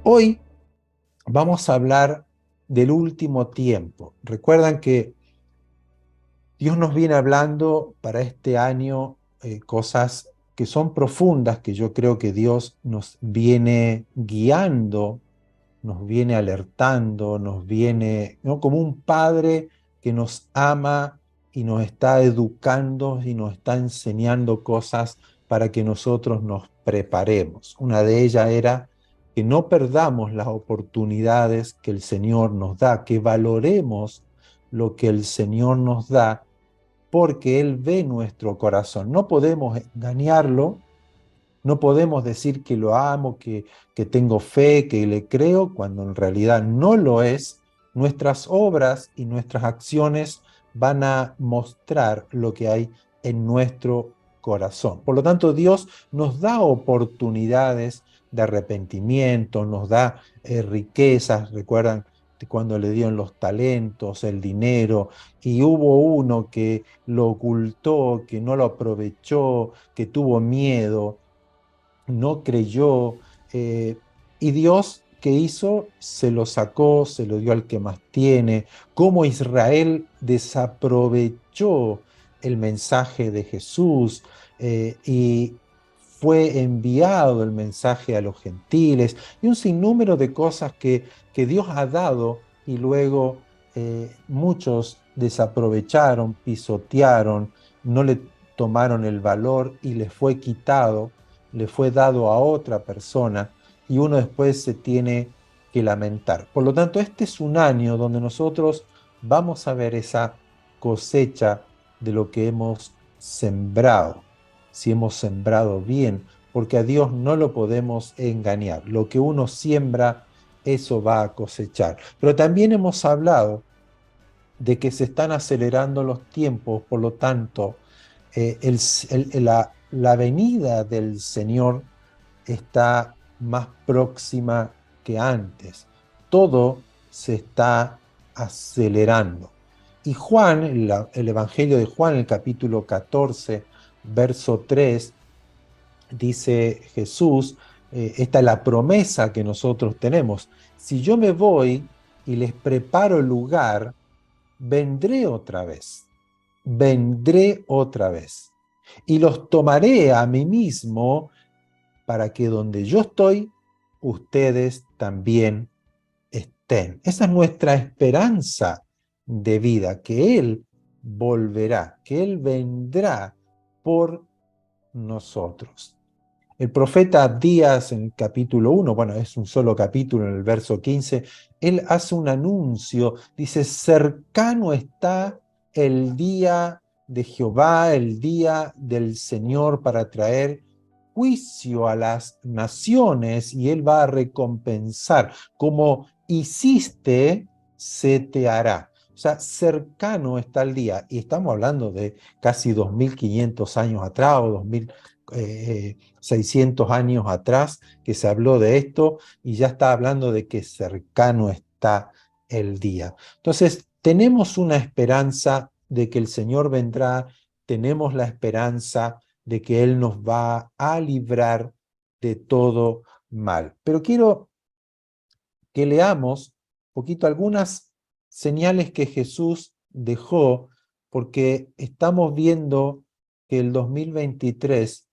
Hoy vamos a hablar del último tiempo. Recuerdan que Dios nos viene hablando para este año cosas que son profundas, que yo creo que Dios nos viene guiando, nos viene alertando, nos viene, ¿no? Como un padre que nos ama y nos está educando y nos está enseñando cosas para que nosotros nos preparemos. Una de ellas era que no perdamos las oportunidades que el Señor nos da, que valoremos lo que el Señor nos da, porque Él ve nuestro corazón. No podemos engañarlo, no podemos decir que lo amo, que tengo fe, que le creo, cuando en realidad no lo es. Nuestras obras y nuestras acciones van a mostrar lo que hay en nuestro corazón. Por lo tanto, Dios nos da oportunidades de arrepentimiento, nos da riquezas. Recuerdan cuando le dieron los talentos, el dinero, y hubo uno que lo ocultó, que no lo aprovechó, que tuvo miedo, no creyó, eh, y Dios, ¿qué hizo? Se lo sacó, se lo dio al que más tiene. Cómo Israel desaprovechó el mensaje de Jesús, y fue enviado el mensaje a los gentiles, y un sinnúmero de cosas que Dios ha dado, y luego muchos desaprovecharon, pisotearon, no le tomaron el valor y les fue quitado, le fue dado a otra persona, y uno después se tiene que lamentar. Por lo tanto, este es un año donde nosotros vamos a ver esa cosecha de lo que hemos sembrado, si hemos sembrado bien, porque a Dios no lo podemos engañar. Lo que uno siembra, eso va a cosechar. Pero también hemos hablado de que se están acelerando los tiempos, por lo tanto, la venida del Señor está más próxima que antes. Todo se está acelerando. Y Juan, el Evangelio de Juan, el capítulo 14, verso 3, dice Jesús, esta es la promesa que nosotros tenemos: si yo me voy y les preparo lugar, vendré otra vez, y los tomaré a mí mismo, para que donde yo estoy, ustedes también estén. Esa es nuestra esperanza de vida, que Él volverá, que Él vendrá por nosotros. El profeta Abdías, en el capítulo 1, bueno, es un solo capítulo, en el verso 15, él hace un anuncio, dice: cercano está el día de Jehová, el día del Señor, para traer juicio a las naciones, y él va a recompensar. Como hiciste, se te hará. O sea, cercano está el día, y estamos hablando de casi 2500 años atrás, o 600 años atrás, que se habló de esto, y ya está hablando de que cercano está el día. Entonces, tenemos una esperanza de que el Señor vendrá, tenemos la esperanza de que Él nos va a librar de todo mal. Pero quiero que leamos un poquito algunas señales que Jesús dejó, porque estamos viendo que el 2023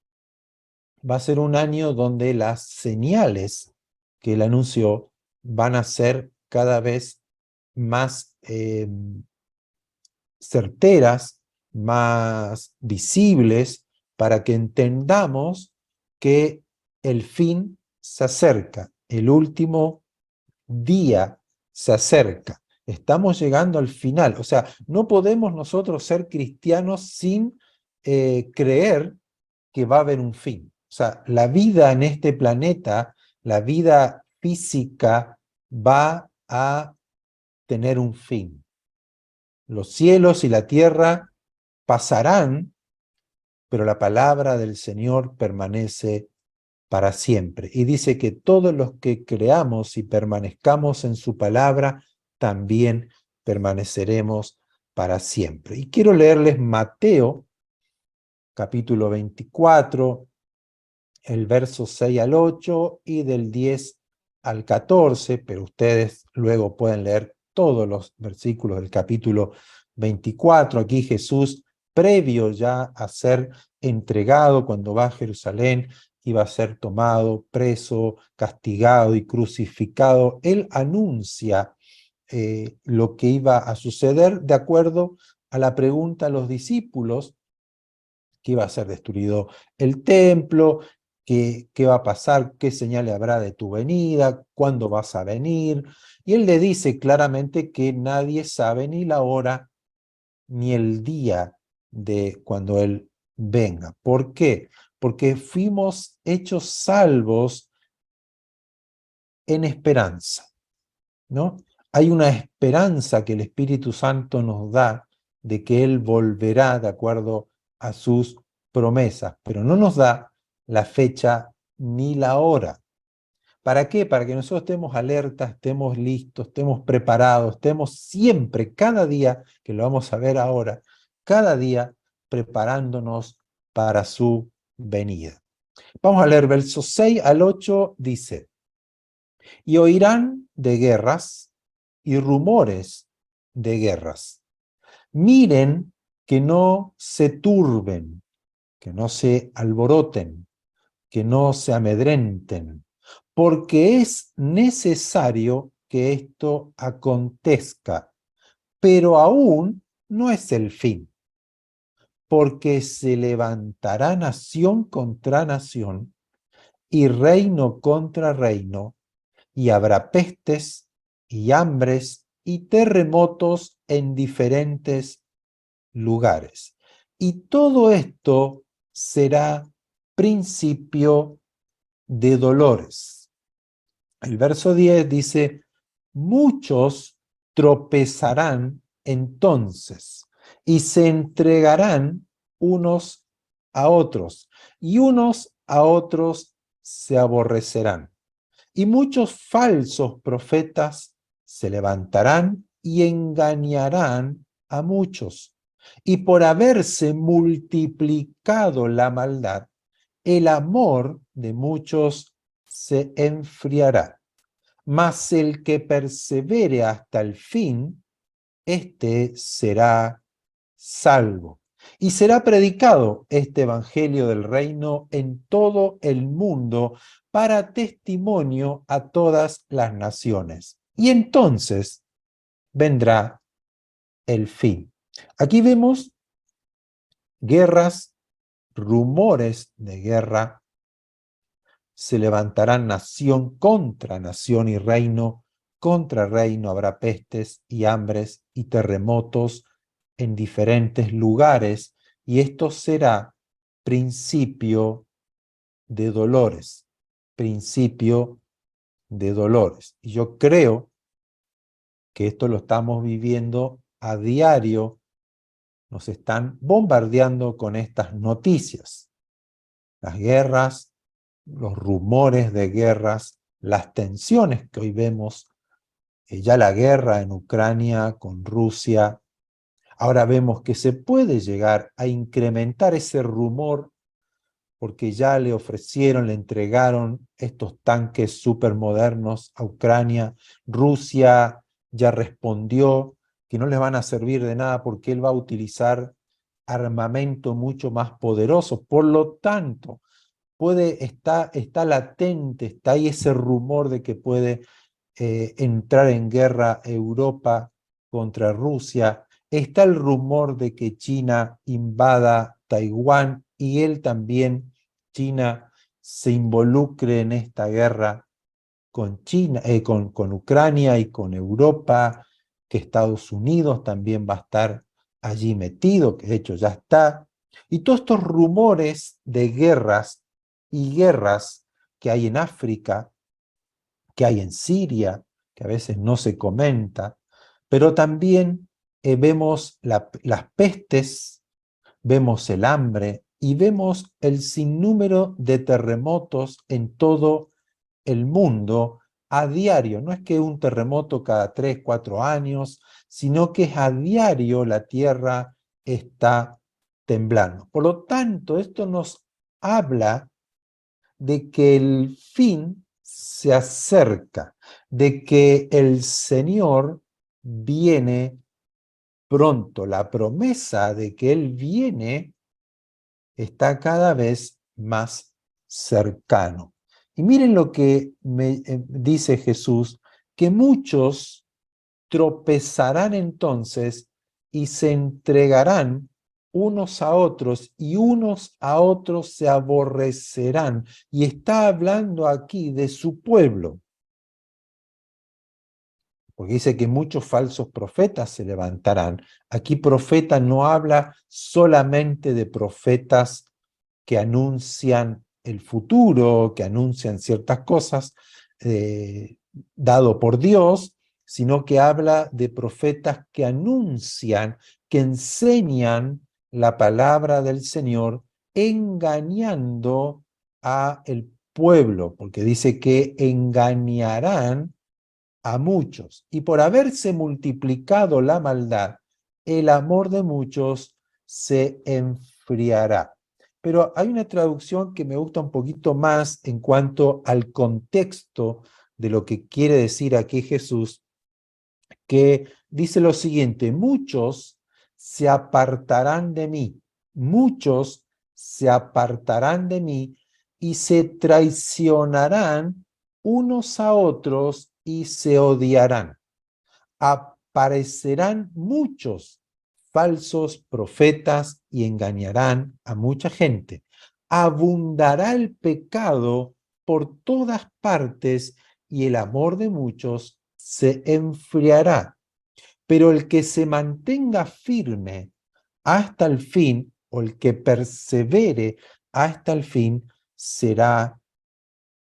va a ser un año donde las señales que él anunció van a ser cada vez más certeras, más visibles, para que entendamos que el fin se acerca, el último día se acerca. Estamos llegando al final. O sea, no podemos nosotros ser cristianos sin creer que va a haber un fin. O sea, la vida en este planeta, la vida física, va a tener un fin. Los cielos y la tierra pasarán, pero la palabra del Señor permanece para siempre. Y dice que todos los que creamos y permanezcamos en su palabra, también permaneceremos para siempre. Y quiero leerles Mateo, capítulo 24, el verso 6 al 8, y del 10 al 14, pero ustedes luego pueden leer todos los versículos del capítulo 24. Aquí Jesús, previo ya a ser entregado cuando va a Jerusalén, iba a ser tomado, preso, castigado y crucificado. Él anuncia lo que iba a suceder de acuerdo a la pregunta a los discípulos, que iba a ser destruido el templo, qué va a pasar, qué señales habrá de tu venida, cuándo vas a venir. Y él le dice claramente que nadie sabe ni la hora ni el día de cuando él venga. ¿Por qué? Porque fuimos hechos salvos en esperanza, ¿no? Hay una esperanza que el Espíritu Santo nos da de que Él volverá de acuerdo a sus promesas, pero no nos da la fecha ni la hora. ¿Para qué? Para que nosotros estemos alertas, estemos listos, estemos preparados, estemos siempre, cada día, que lo vamos a ver ahora, cada día preparándonos para su venida. Vamos a leer versos 6 al 8, dice: y oirán de guerras y rumores de guerras. Miren que no se turben, que no se alboroten, que no se amedrenten, porque es necesario que esto acontezca, pero aún no es el fin, porque se levantará nación contra nación y reino contra reino, y habrá pestes y hambres y terremotos en diferentes lugares. Y todo esto será principio de dolores. El verso 10 dice: muchos tropezarán entonces y se entregarán unos a otros, y unos a otros se aborrecerán. Y muchos falsos profetas se levantarán y engañarán a muchos. Y por haberse multiplicado la maldad, el amor de muchos se enfriará. Mas el que persevere hasta el fin, éste será salvo. Y será predicado este evangelio del reino en todo el mundo para testimonio a todas las naciones. Y entonces vendrá el fin. Aquí vemos guerras, rumores de guerra. Se levantarán nación contra nación y reino contra reino. Habrá pestes y hambres y terremotos en diferentes lugares, y esto será principio de dolores, principio de dolores. Y yo creo que esto lo estamos viviendo a diario, nos están bombardeando con estas noticias, las guerras, los rumores de guerras, las tensiones que hoy vemos, ya la guerra en Ucrania con Rusia. Ahora vemos que se puede llegar a incrementar ese rumor porque ya le ofrecieron, le entregaron estos tanques supermodernos a Ucrania. Rusia ya respondió que no les van a servir de nada porque él va a utilizar armamento mucho más poderoso. Por lo tanto, está latente, está ahí ese rumor de que puede entrar en guerra Europa contra Rusia. Está el rumor de que China invada Taiwán y él también, China, se involucre en esta guerra con China, con Ucrania y con Europa, que Estados Unidos también va a estar allí metido, que de hecho ya está. Y todos estos rumores de guerras y guerras que hay en África, que hay en Siria, que a veces no se comenta, pero también vemos las pestes, vemos el hambre y vemos el sinnúmero de terremotos en todo el mundo a diario. No es que un terremoto cada 3, 4 años, sino que a diario la tierra está temblando. Por lo tanto, esto nos habla de que el fin se acerca, de que el Señor viene pronto. La promesa de que Él viene está cada vez más cercano. Y miren lo que dice Jesús, que muchos tropezarán entonces y se entregarán unos a otros y unos a otros se aborrecerán. Y está hablando aquí de su pueblo, porque dice que muchos falsos profetas se levantarán. Aquí profeta no habla solamente de profetas que anuncian el futuro, que anuncian ciertas cosas dado por Dios, sino que habla de profetas que anuncian, que enseñan la palabra del Señor, engañando a el pueblo, porque dice que engañarán a muchos, y por haberse multiplicado la maldad, el amor de muchos se enfriará. Pero hay una traducción que me gusta un poquito más en cuanto al contexto de lo que quiere decir aquí Jesús, que dice lo siguiente: muchos se apartarán de mí, muchos se apartarán de mí y se traicionarán unos a otros y se odiarán. Aparecerán muchos falsos profetas y engañarán a mucha gente. Abundará el pecado por todas partes y el amor de muchos se enfriará. Pero el que se mantenga firme hasta el fin, o el que persevere hasta el fin, será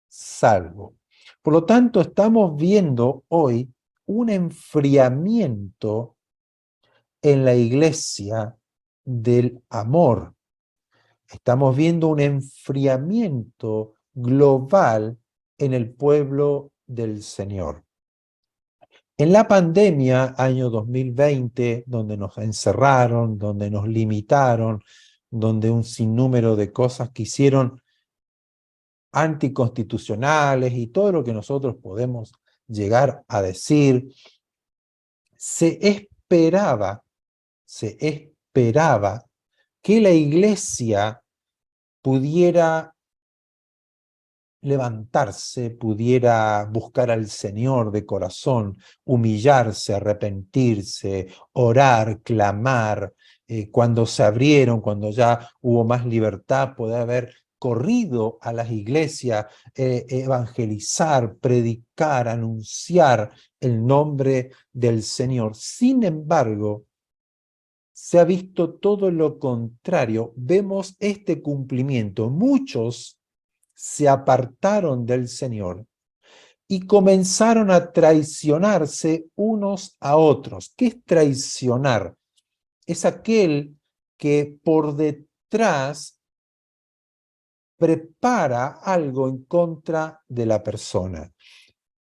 salvo. Por lo tanto, estamos viendo hoy un enfriamiento en la iglesia del amor. Estamos viendo un enfriamiento global en el pueblo del Señor. En la pandemia, año 2020, donde nos encerraron, donde nos limitaron, donde un sinnúmero de cosas que hicieron anticonstitucionales y todo lo que nosotros podemos llegar a decir, se esperaba que la iglesia pudiera levantarse, pudiera buscar al Señor de corazón, humillarse, arrepentirse, orar, clamar. Cuando se abrieron, cuando ya hubo más libertad, poder haber corrido a las iglesias, evangelizar, predicar, anunciar el nombre del Señor. Sin embargo, se ha visto todo lo contrario. Vemos este cumplimiento. Muchos se apartaron del Señor y comenzaron a traicionarse unos a otros. ¿Qué es traicionar? Es aquel que por detrás prepara algo en contra de la persona.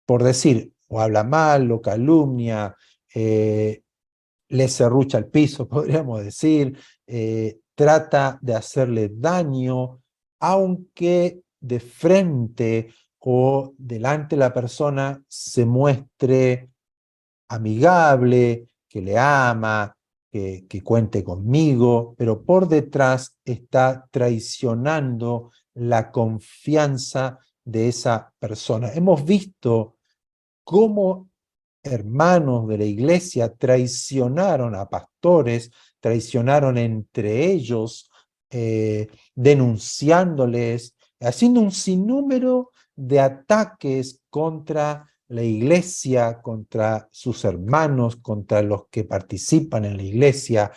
Por decir, o habla mal, o calumnia, le serrucha el piso, podríamos decir, trata de hacerle daño, aunque de frente o delante de la persona se muestre amigable, que le ama, que cuente conmigo, pero por detrás está traicionando la confianza de esa persona. Hemos visto cómo hermanos de la iglesia traicionaron a pastores, traicionaron entre ellos, denunciándoles, haciendo un sinnúmero de ataques contra la iglesia, contra sus hermanos, contra los que participan en la iglesia.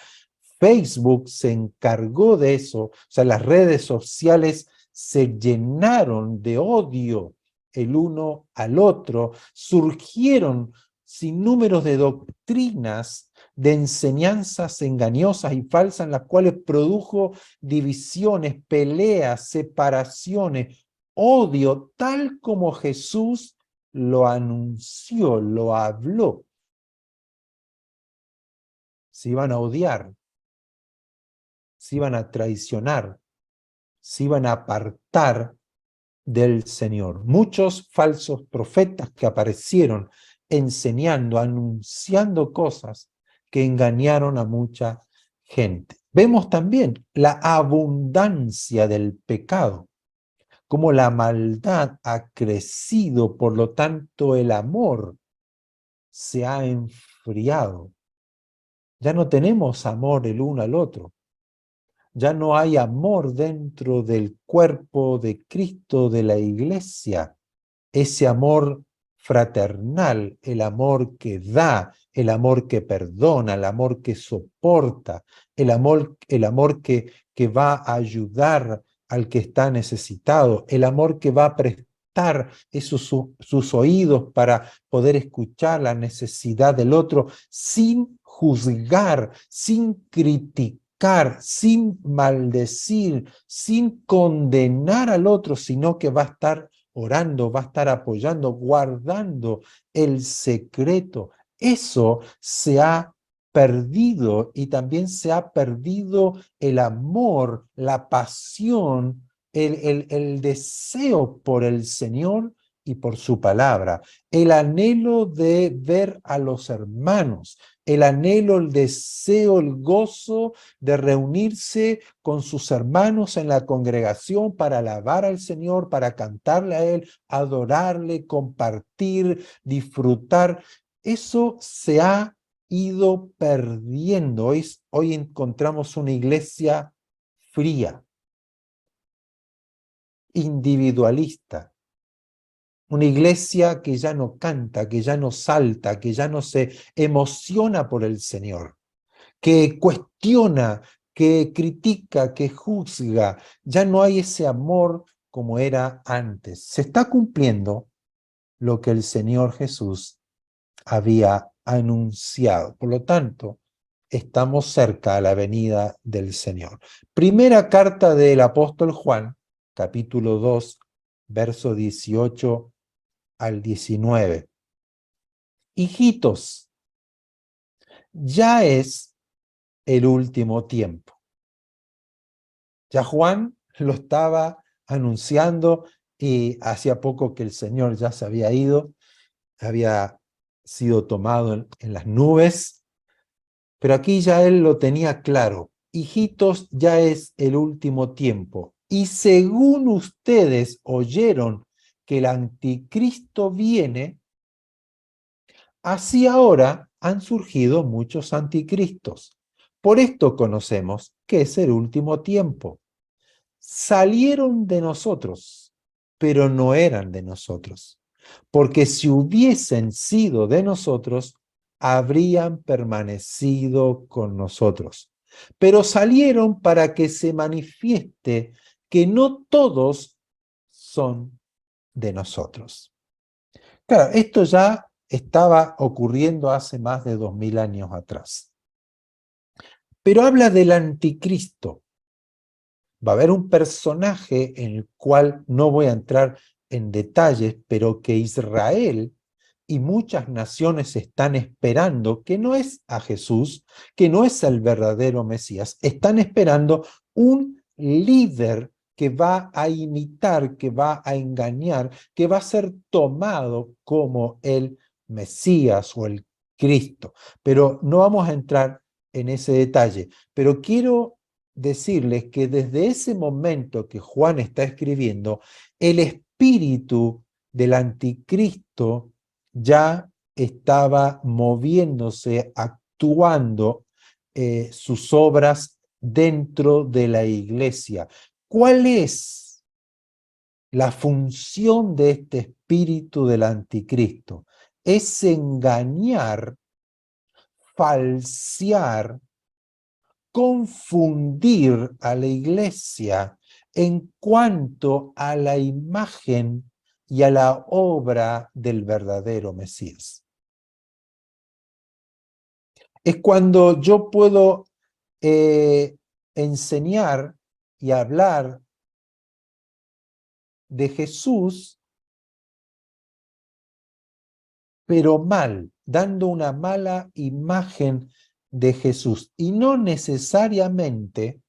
Facebook se encargó de eso, o sea, las redes sociales se llenaron de odio el uno al otro, surgieron sin números de doctrinas, de enseñanzas engañosas y falsas, en las cuales produjo divisiones, peleas, separaciones, odio, tal como Jesús lo anunció, lo habló. Se iban a odiar, se iban a traicionar, se iban a apartar del Señor. Muchos falsos profetas que aparecieron enseñando, anunciando cosas que engañaron a mucha gente. Vemos también la abundancia del pecado, cómo la maldad ha crecido, por lo tanto el amor se ha enfriado. Ya no tenemos amor el uno al otro. Ya no hay amor dentro del cuerpo de Cristo, de la iglesia. Ese amor fraternal, el amor que da, el amor que perdona, el amor que soporta, el amor que va a ayudar al que está necesitado, el amor que va a prestar sus oídos para poder escuchar la necesidad del otro sin juzgar, sin criticar, sin maldecir, sin condenar al otro, sino que va a estar orando, va a estar apoyando, guardando el secreto. Eso se ha perdido, y también se ha perdido el amor, la pasión, el deseo por el Señor y por su palabra, el anhelo de ver a los hermanos, el anhelo, el deseo, el gozo de reunirse con sus hermanos en la congregación para alabar al Señor, para cantarle a Él, adorarle, compartir, disfrutar. Eso se ha ido perdiendo. Hoy encontramos una iglesia fría, individualista, una iglesia que ya no canta, que ya no salta, que ya no se emociona por el Señor, que cuestiona, que critica, que juzga. Ya no hay ese amor como era antes. Se está cumpliendo lo que el Señor Jesús había anunciado. Por lo tanto, estamos cerca a la venida del Señor. Primera carta del apóstol Juan, capítulo 2, verso 18 al 19. Hijitos, ya es el último tiempo. Ya Juan lo estaba anunciando, y hacía poco que el Señor ya se había ido, había sido tomado en las nubes, pero aquí ya él lo tenía claro. Hijitos, ya es el último tiempo. Y según ustedes oyeron que el anticristo viene, así ahora han surgido muchos anticristos. Por esto conocemos que es el último tiempo. Salieron de nosotros, pero no eran de nosotros, porque si hubiesen sido de nosotros, habrían permanecido con nosotros. Pero salieron para que se manifieste que no todos son de nosotros. Claro, esto ya estaba ocurriendo hace más de 2000 años atrás. Pero habla del anticristo. Va a haber un personaje en el cual no voy a entrar en detalles, pero que Israel y muchas naciones están esperando, que no es a Jesús, que no es el verdadero Mesías, están esperando un líder que va a imitar, que va a engañar, que va a ser tomado como el Mesías o el Cristo. Pero no vamos a entrar en ese detalle. Pero quiero decirles que desde ese momento que Juan está escribiendo, el espíritu del anticristo ya estaba moviéndose, actuando sus obras dentro de la iglesia. ¿Cuál es la función de este espíritu del anticristo? Es engañar, falsear, confundir a la iglesia en cuanto a la imagen y a la obra del verdadero Mesías. Es cuando yo puedo enseñar y hablar de Jesús, pero mal, dando una mala imagen de Jesús, y no necesariamente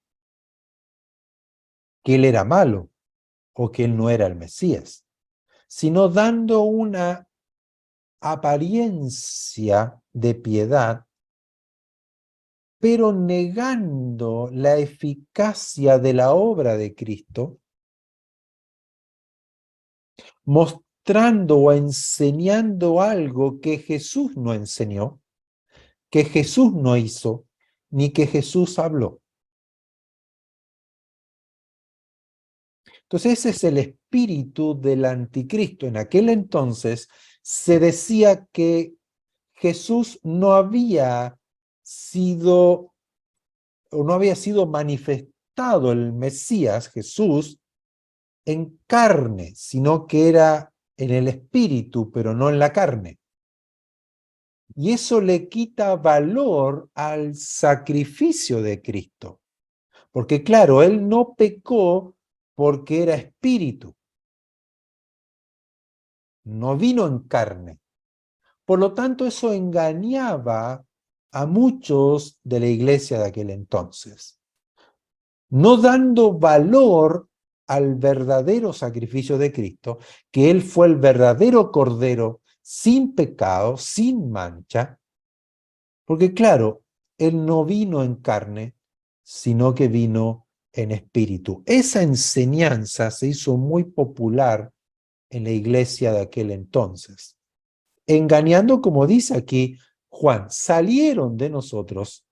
que él era malo, o que él no era el Mesías, sino dando una apariencia de piedad, pero negando la eficacia de la obra de Cristo, mostrando o enseñando algo que Jesús no enseñó, que Jesús no hizo, ni que Jesús habló. Entonces ese es el espíritu del anticristo. En aquel entonces se decía que Jesús no había sido, o no había sido manifestado el Mesías, Jesús, en carne, sino que era en el espíritu, pero no en la carne. Y eso le quita valor al sacrificio de Cristo. Porque claro, él no pecó porque era espíritu, no vino en carne. Por lo tanto, eso engañaba a muchos de la iglesia de aquel entonces, no dando valor al verdadero sacrificio de Cristo, que él fue el verdadero cordero sin pecado, sin mancha, porque claro, él no vino en carne, sino que vino en espíritu. Esa enseñanza se hizo muy popular en la iglesia de aquel entonces, engañando, como dice aquí Juan, salieron de nosotros,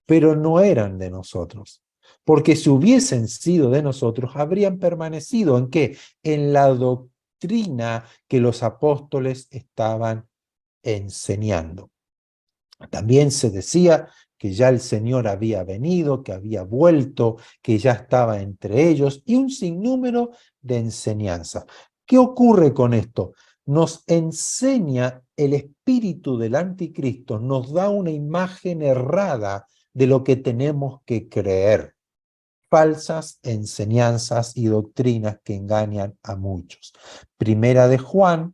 pero no eran de nosotros. Porque si hubiesen sido de nosotros, habrían permanecido ¿en qué? En la doctrina que los apóstoles estaban enseñando. También se decía que ya el Señor había venido, que había vuelto, que ya estaba entre ellos, y un sinnúmero de enseñanzas. ¿Qué ocurre con esto? Nos enseña el espíritu del anticristo, nos da una imagen errada de lo que tenemos que creer. Falsas enseñanzas y doctrinas que engañan a muchos. Primera de Juan,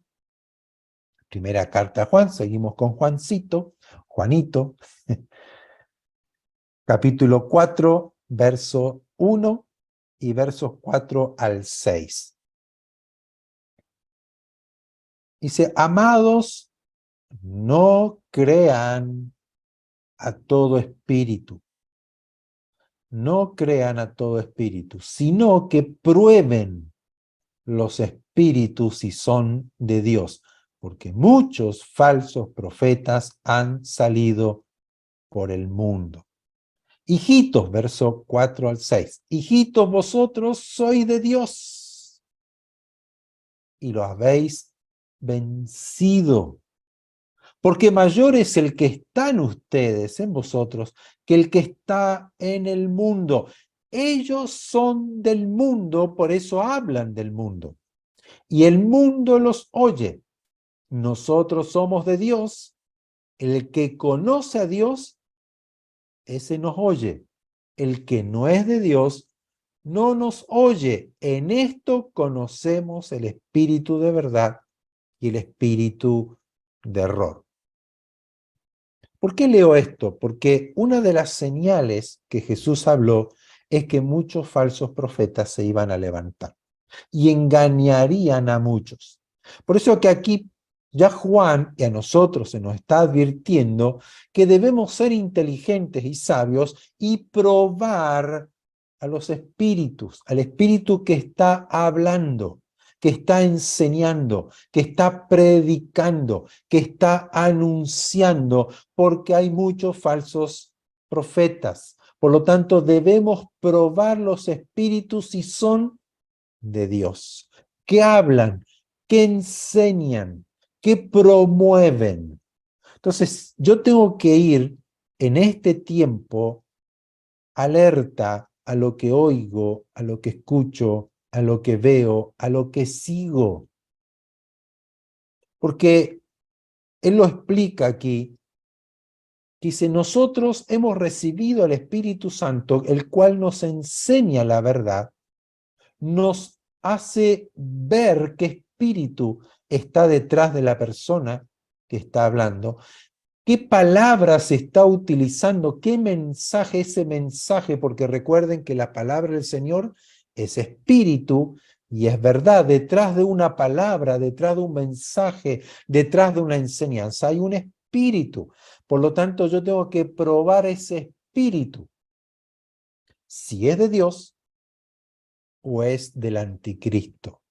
primera carta a Juan, seguimos con Juanito, capítulo 4, verso 1 y versos 4 al 6. Dice, amados, no crean a todo espíritu, no crean a todo espíritu, sino que prueben los espíritus si son de Dios, porque muchos falsos profetas han salido por el mundo. Hijitos, verso 4 al 6. Hijitos, vosotros sois de Dios y lo habéis vencido. Porque mayor es el que está en ustedes, en vosotros, que el que está en el mundo. Ellos son del mundo, por eso hablan del mundo. Y el mundo los oye. Nosotros somos de Dios. El que conoce a Dios, ese nos oye. El que no es de Dios, no nos oye. En esto conocemos el espíritu de verdad y el espíritu de error. ¿Por qué leo esto? Porque una de las señales que Jesús habló es que muchos falsos profetas se iban a levantar y engañarían a muchos. Por eso que aquí ya Juan y a nosotros se nos está advirtiendo que debemos ser inteligentes y sabios y probar a los espíritus, al espíritu que está hablando, que está enseñando, que está predicando, que está anunciando, porque hay muchos falsos profetas. Por lo tanto, debemos probar los espíritus si son de Dios, que hablan, que enseñan, que promueven. Entonces, yo tengo que ir en este tiempo alerta a lo que oigo, a lo que escucho, a lo que veo, a lo que sigo. Porque él lo explica aquí. Dice, nosotros hemos recibido al Espíritu Santo, el cual nos enseña la verdad, nos hace ver qué espíritu está detrás de la persona que está hablando, qué palabras está utilizando, qué mensaje, ese mensaje, porque recuerden que la palabra del Señor es espíritu, Y es verdad, detrás de una palabra, detrás de un mensaje, detrás de una enseñanza, hay un espíritu. Por lo tanto, yo tengo que probar ese espíritu, si es de Dios o es del anticristo.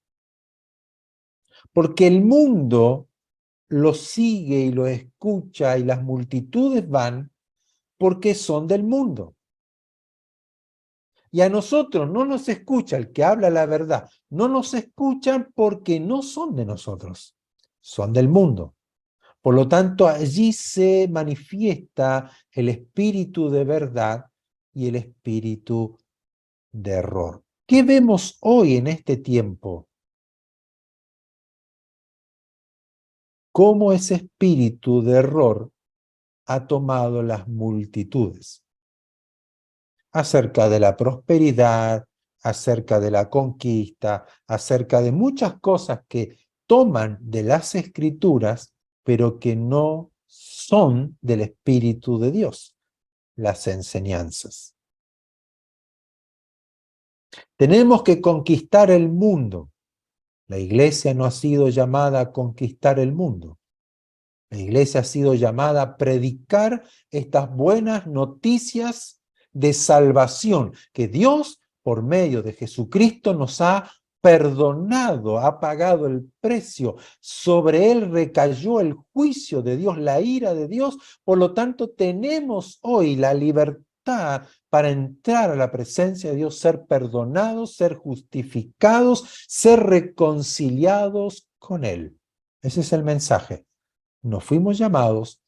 Porque el mundo lo sigue y lo escucha y las multitudes van porque son del mundo. Y a nosotros no nos escucha el que habla la verdad, no nos escuchan porque no son de nosotros, son del mundo. Por lo tanto, allí se manifiesta el espíritu de verdad y el espíritu de error. ¿Qué vemos hoy en este tiempo? Cómo ese espíritu de error ha tomado las multitudes acerca de la prosperidad, acerca de la conquista, acerca de muchas cosas que toman de las escrituras, pero que no son del Espíritu de Dios, las enseñanzas. Tenemos que conquistar el mundo. La iglesia no ha sido llamada a conquistar el mundo. La iglesia ha sido llamada a predicar estas buenas noticias de salvación, que Dios, por medio de Jesucristo, nos ha perdonado, ha pagado el precio. Sobre él recayó el juicio de Dios, la ira de Dios. Por lo tanto, tenemos hoy la libertad para entrar a la presencia de Dios, ser perdonados, ser justificados, ser reconciliados con él. Ese es el mensaje. Nos fuimos llamados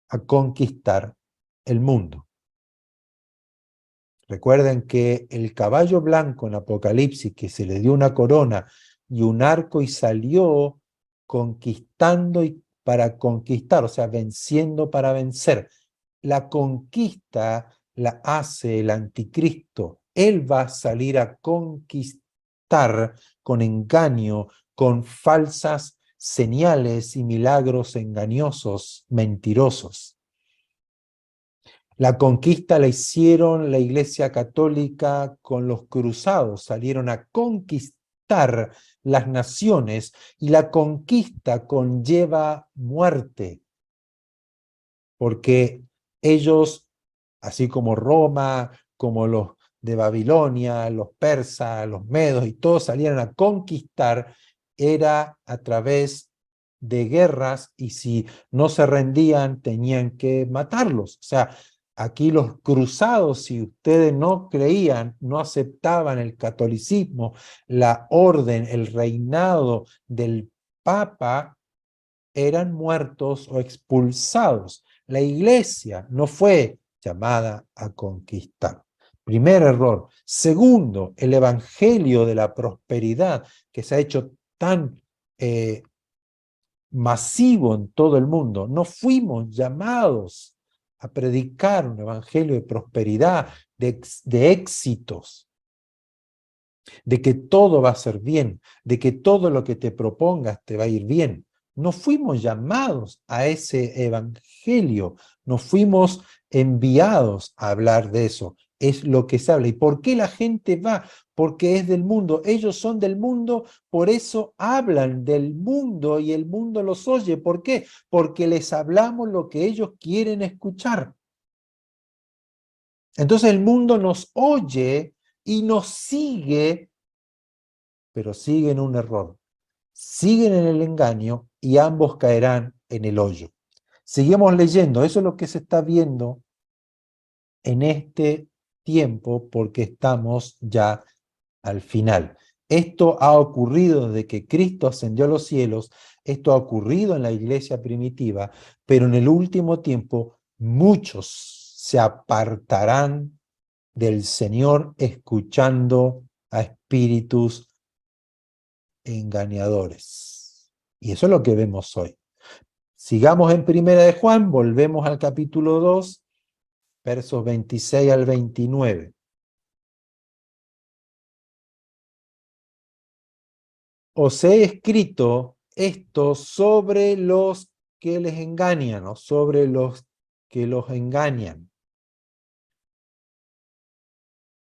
a conquistar el mundo. Recuerden que el caballo blanco en Apocalipsis, que se le dio una corona y un arco y salió conquistando y para conquistar, o sea, venciendo para vencer. La conquista la hace el anticristo. Él va a salir a conquistar con engaño, con falsas señales y milagros engañosos, mentirosos. La conquista la hicieron la Iglesia Católica con los cruzados, salieron a conquistar las naciones y la conquista conlleva muerte, porque ellos, así como Roma, como los de Babilonia, los persas, los medos y todos salieron a conquistar, era a través de guerras y si no se rendían tenían que matarlos. O sea, aquí los cruzados, si ustedes no creían, no aceptaban el catolicismo, la orden, el reinado del Papa, eran muertos o expulsados. La iglesia no fue llamada a conquistar. Primer error. Segundo, el evangelio de la prosperidad que se ha hecho tan masivo en todo el mundo. No fuimos llamados a predicar un evangelio de prosperidad, de éxitos, de que todo va a ser bien, de que todo lo que te propongas te va a ir bien. No fuimos llamados a ese evangelio, no fuimos enviados a hablar de eso. Es lo que se habla. ¿Y por qué la gente va? Porque es del mundo. Ellos son del mundo, por eso hablan del mundo y el mundo los oye. ¿Por qué? Porque les hablamos lo que ellos quieren escuchar. Entonces el mundo nos oye y nos sigue, pero siguen un error. Siguen en el engaño y ambos caerán en el hoyo. Seguimos leyendo, eso es lo que se está viendo en este tiempo porque estamos ya al final. Esto ha ocurrido desde que Cristo ascendió a los cielos, esto ha ocurrido en la iglesia primitiva, pero en el último tiempo muchos se apartarán del Señor escuchando a espíritus engañadores. Y eso es lo que vemos hoy. Sigamos en Primera de Juan, volvemos al capítulo 2, versos 26 al 29. Os he escrito esto sobre los que les engañan, o sobre los que los engañan.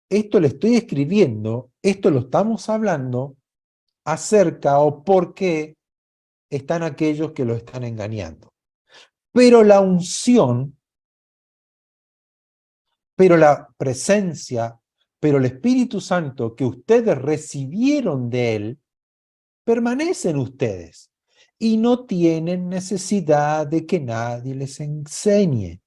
Esto le estoy escribiendo Esto lo estamos hablando acerca o por qué están aquellos que lo están engañando. Pero la unción, pero la presencia, pero el Espíritu Santo que ustedes recibieron de Él, permanece en ustedes y no tienen necesidad de que nadie les enseñe.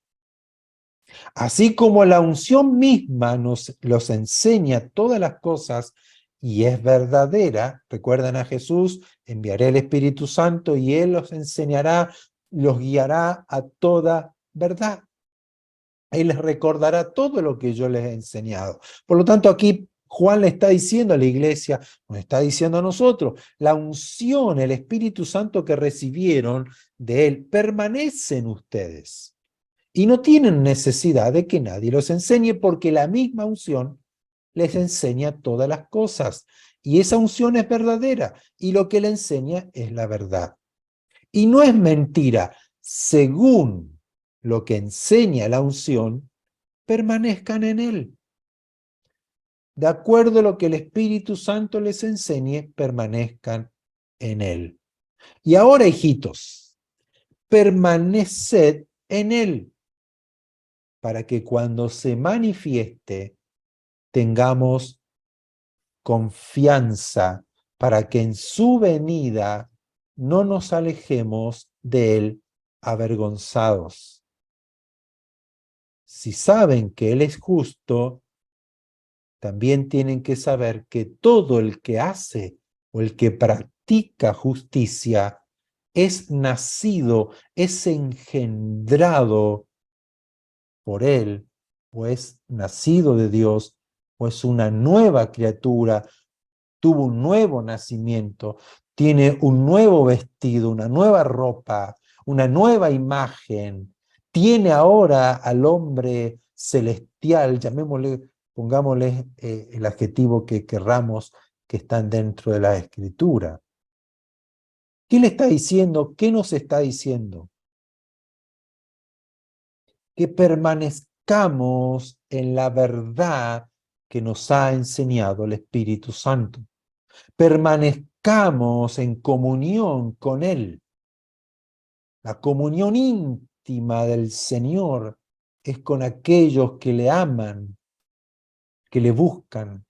Así como la unción misma los enseña todas las cosas y es verdadera, recuerdan a Jesús, enviaré el Espíritu Santo y Él los enseñará, los guiará a toda verdad. Él les recordará todo lo que yo les he enseñado. Por lo tanto, aquí Juan le está diciendo a la iglesia, nos está diciendo a nosotros, la unción, el Espíritu Santo que recibieron de Él, permanece en ustedes. Y no tienen necesidad de que nadie los enseñe porque la misma unción les enseña todas las cosas. Y esa unción es verdadera y lo que le enseña es la verdad. Y no es mentira, según lo que enseña la unción, permanezcan en él. De acuerdo a lo que el Espíritu Santo les enseñe, permanezcan en él. Y ahora, hijitos, permaneced en él, para que cuando se manifieste tengamos confianza, para que en su venida no nos alejemos de él avergonzados. Si saben que él es justo, también tienen que saber que todo el que hace o el que practica justicia es nacido, es engendrado por él, o es nacido de Dios, o es una nueva criatura, tuvo un nuevo nacimiento, tiene un nuevo vestido, una nueva ropa, una nueva imagen, tiene ahora al hombre celestial, llamémosle, pongámosle el adjetivo que querramos, que están dentro de la Escritura. ¿Qué le está diciendo? ¿Qué nos está diciendo? Que permanezcamos en la verdad que nos ha enseñado el Espíritu Santo. Permanezcamos en comunión con Él. La comunión íntima del Señor es con aquellos que le aman, que le buscan,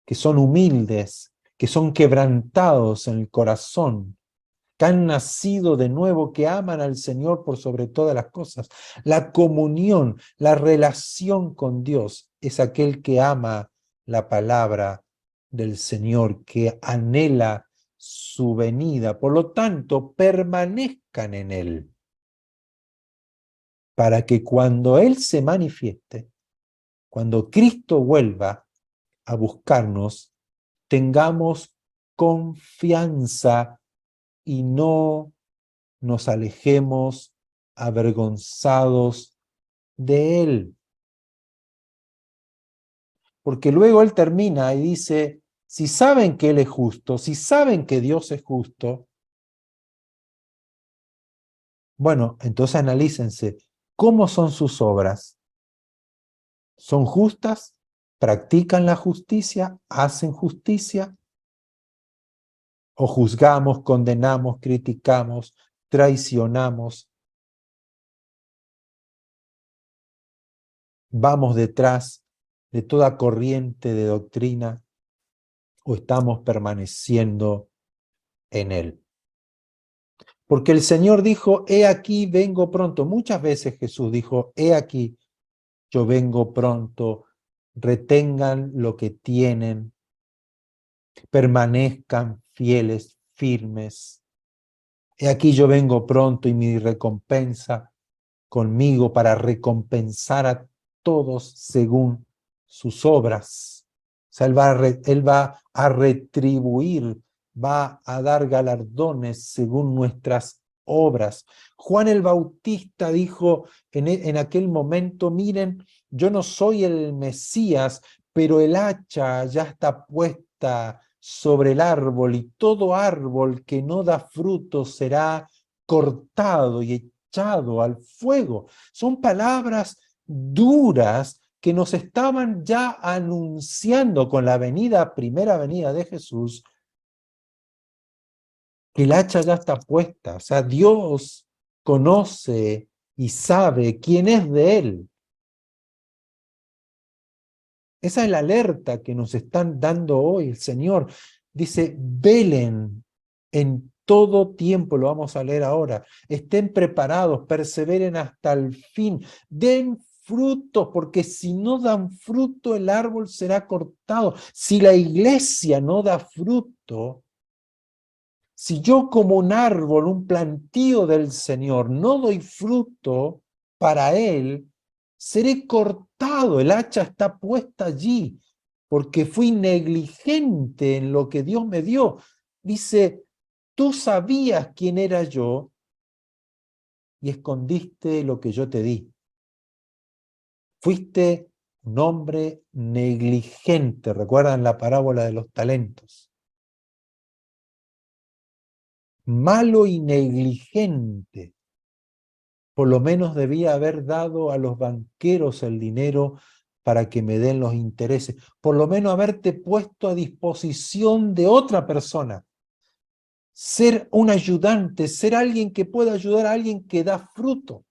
que son humildes, que son quebrantados en el corazón, que han nacido de nuevo, que aman al Señor por sobre todas las cosas. La comunión, la relación con Dios es aquel que ama la palabra del Señor, que anhela su venida. Por lo tanto, permanezcan en Él, para que cuando Él se manifieste, cuando Cristo vuelva a buscarnos, tengamos confianza y no nos alejemos avergonzados de Él. Porque luego Él termina y dice, si saben que Él es justo, si saben que Dios es justo, bueno, entonces analícense, ¿cómo son sus obras? ¿Son justas? ¿Practican la justicia? ¿Hacen justicia? ¿O juzgamos, condenamos, criticamos, traicionamos? ¿Vamos detrás de toda corriente de doctrina o estamos permaneciendo en Él? Porque el Señor dijo, he aquí, vengo pronto. Muchas veces Jesús dijo, he aquí, yo vengo pronto. Retengan lo que tienen, permanezcan fieles, firmes. He aquí, yo vengo pronto y mi recompensa conmigo para recompensar a todos según sus obras. O sea, él va a retribuir, va a dar galardones según nuestras obras. Juan el Bautista dijo en aquel momento, miren, yo no soy el Mesías, pero el hacha ya está puesta sobre el árbol y todo árbol que no da fruto será cortado y echado al fuego. Son palabras duras que nos estaban ya anunciando con la primera venida de Jesús, que el hacha ya está puesta. O sea, Dios conoce y sabe quién es de Él. Esa es la alerta que nos están dando hoy el Señor. Dice, velen en todo tiempo, lo vamos a leer ahora. Estén preparados, perseveren hasta el fin. Den frutos, porque si no dan fruto, el árbol será cortado. Si la iglesia no da fruto, si yo como un árbol, un plantío del Señor, no doy fruto para Él, seré cortado. El hacha está puesta allí porque fui negligente en lo que Dios me dio. Dice, tú sabías quién era yo y escondiste lo que yo te di. Fuiste un hombre negligente. ¿Recuerdan la parábola de los talentos? Malo y negligente. Por lo menos debía haber dado a los banqueros el dinero para que me den los intereses. Por lo menos haberte puesto a disposición de otra persona. Ser un ayudante, ser alguien que pueda ayudar a alguien que da fruto.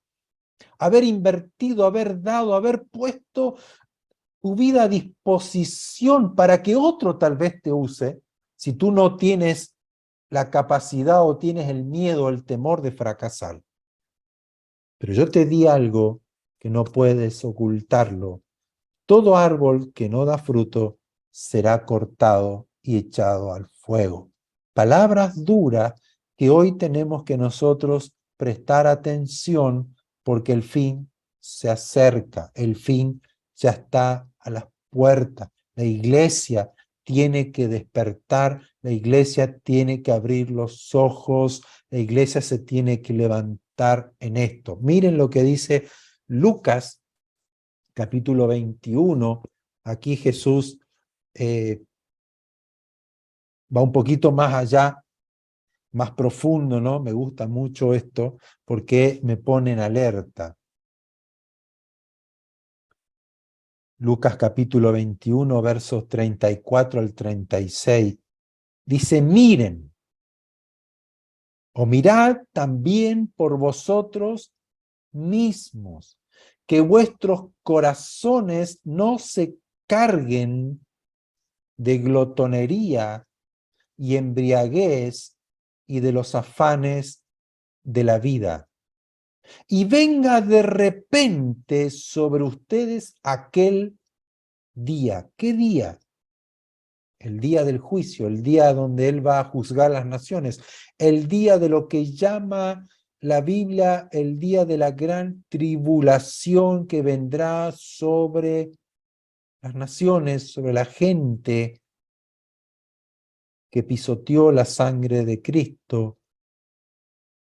Haber invertido, haber dado, haber puesto tu vida a disposición para que otro tal vez te use, si tú no tienes la capacidad o tienes el miedo o el temor de fracasar. Pero yo te di algo que no puedes ocultarlo. Todo árbol que no da fruto será cortado y echado al fuego. Palabras duras que hoy tenemos que nosotros prestar atención porque el fin se acerca, el fin ya está a las puertas. La iglesia tiene que despertar, la iglesia tiene que abrir los ojos, la iglesia se tiene que levantar en esto. Miren lo que dice Lucas capítulo 21, aquí Jesús va un poquito más allá, más profundo, ¿no? Me gusta mucho esto porque me pone en alerta. Lucas capítulo 21, versos 34 al 36. Dice, miren, o mirad también por vosotros mismos, que vuestros corazones no se carguen de glotonería y embriaguez y de los afanes de la vida. Y venga de repente sobre ustedes aquel día. ¿Qué día? El día del juicio, el día donde Él va a juzgar las naciones, el día de lo que llama la Biblia el día de la gran tribulación que vendrá sobre las naciones, sobre la gente que pisoteó la sangre de Cristo,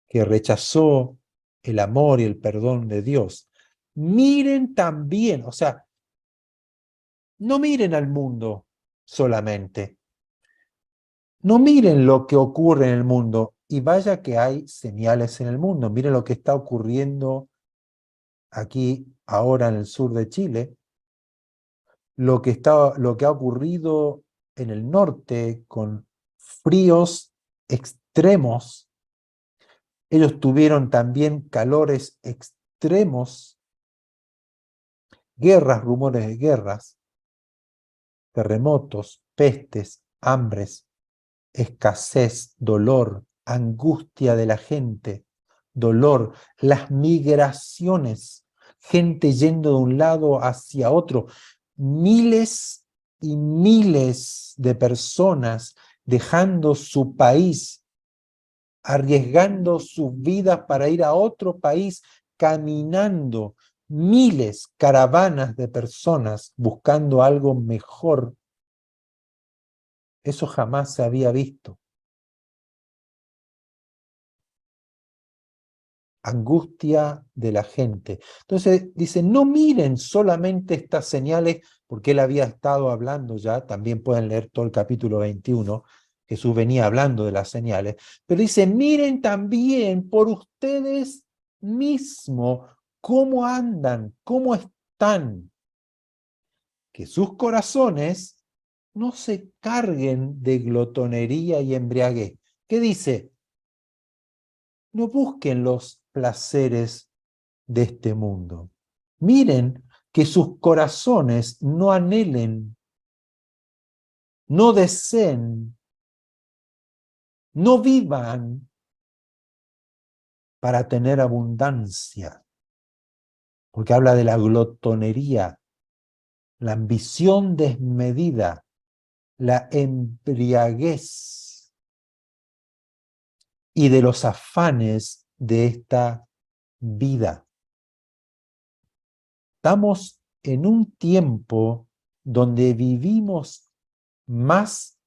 que rechazó el amor y el perdón de Dios. Miren también, o sea, no miren al mundo solamente, no miren lo que ocurre en el mundo, y vaya que hay señales en el mundo. Miren lo que está ocurriendo aquí ahora en el sur de Chile, lo que ha ocurrido en el norte con fríos extremos. Ellos tuvieron también calores extremos, guerras, rumores de guerras, terremotos, pestes, hambres, escasez, dolor, angustia de la gente, dolor, las migraciones, gente yendo de un lado hacia otro, miles y miles de personas dejando su país, arriesgando sus vidas para ir a otro país, caminando, miles, caravanas de personas buscando algo mejor. Eso jamás se había visto. Angustia de la gente. Entonces dice, no miren solamente estas señales, porque él había estado hablando ya, también pueden leer todo el capítulo 21, Jesús venía hablando de las señales, pero dice, miren también por ustedes mismos cómo andan, cómo están. que sus corazones no se carguen de glotonería y embriaguez. ¿Qué dice? No busquen los placeres de este mundo. Miren que sus corazones no anhelen, no deseen, no vivan para tener abundancia, porque habla de la glotonería, la ambición desmedida, la embriaguez y de los afanes de esta vida. Estamos en un tiempo donde vivimos más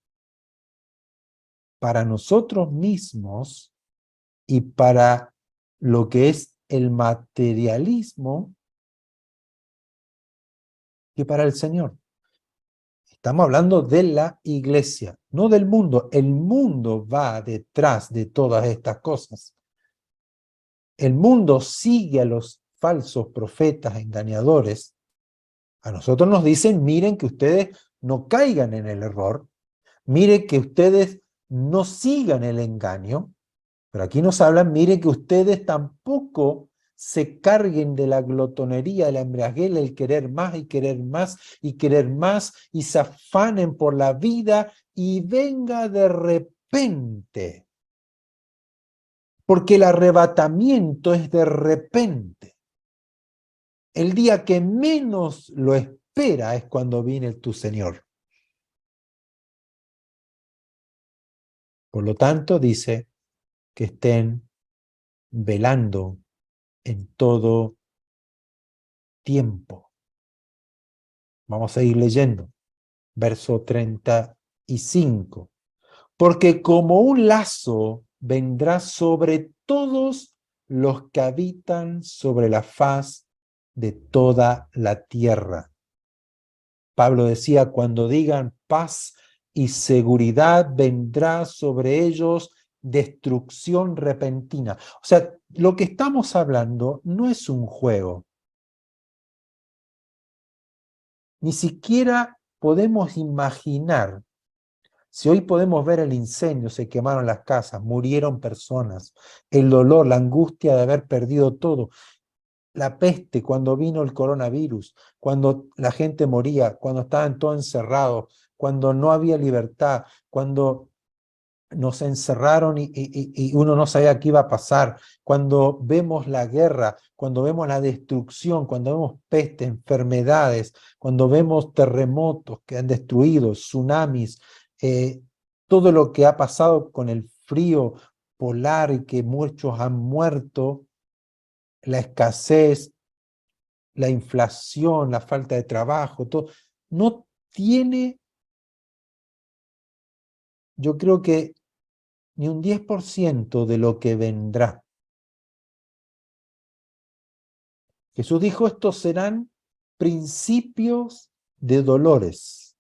para nosotros mismos y para lo que es el materialismo que para el Señor. Estamos hablando de la iglesia, no del mundo. El mundo va detrás de todas estas cosas. El mundo sigue a los falsos profetas engañadores. A nosotros nos dicen, miren que ustedes no caigan en el error, miren que ustedes no sigan el engaño, pero aquí nos hablan, miren que ustedes tampoco se carguen de la glotonería, de la embriaguez, el querer más y querer más y querer más y se afanen por la vida y venga de repente, porque el arrebatamiento es de repente. El día que menos lo espera es cuando viene tu Señor. Por lo tanto, dice que estén velando en todo tiempo. Vamos a ir leyendo. Verso 35. Porque como un lazo vendrá sobre todos los que habitan sobre la faz de toda la tierra. Pablo decía, cuando digan paz y seguridad, vendrá sobre ellos destrucción repentina. O sea, lo que estamos hablando no es un juego. Ni siquiera podemos imaginar, si hoy podemos ver el incendio, se quemaron las casas, murieron personas, el dolor, la angustia de haber perdido todo, la peste cuando vino el coronavirus, cuando la gente moría, cuando estaban todos encerrados, cuando no había libertad, cuando nos encerraron y uno no sabía qué iba a pasar, cuando vemos la guerra, cuando vemos la destrucción, cuando vemos peste, enfermedades, cuando vemos terremotos que han destruido, tsunamis, todo lo que ha pasado con el frío polar y que muchos han muerto, la escasez, la inflación, la falta de trabajo, todo, no tiene, yo creo que ni un 10% de lo que vendrá. Jesús dijo, estos serán principios de dolores.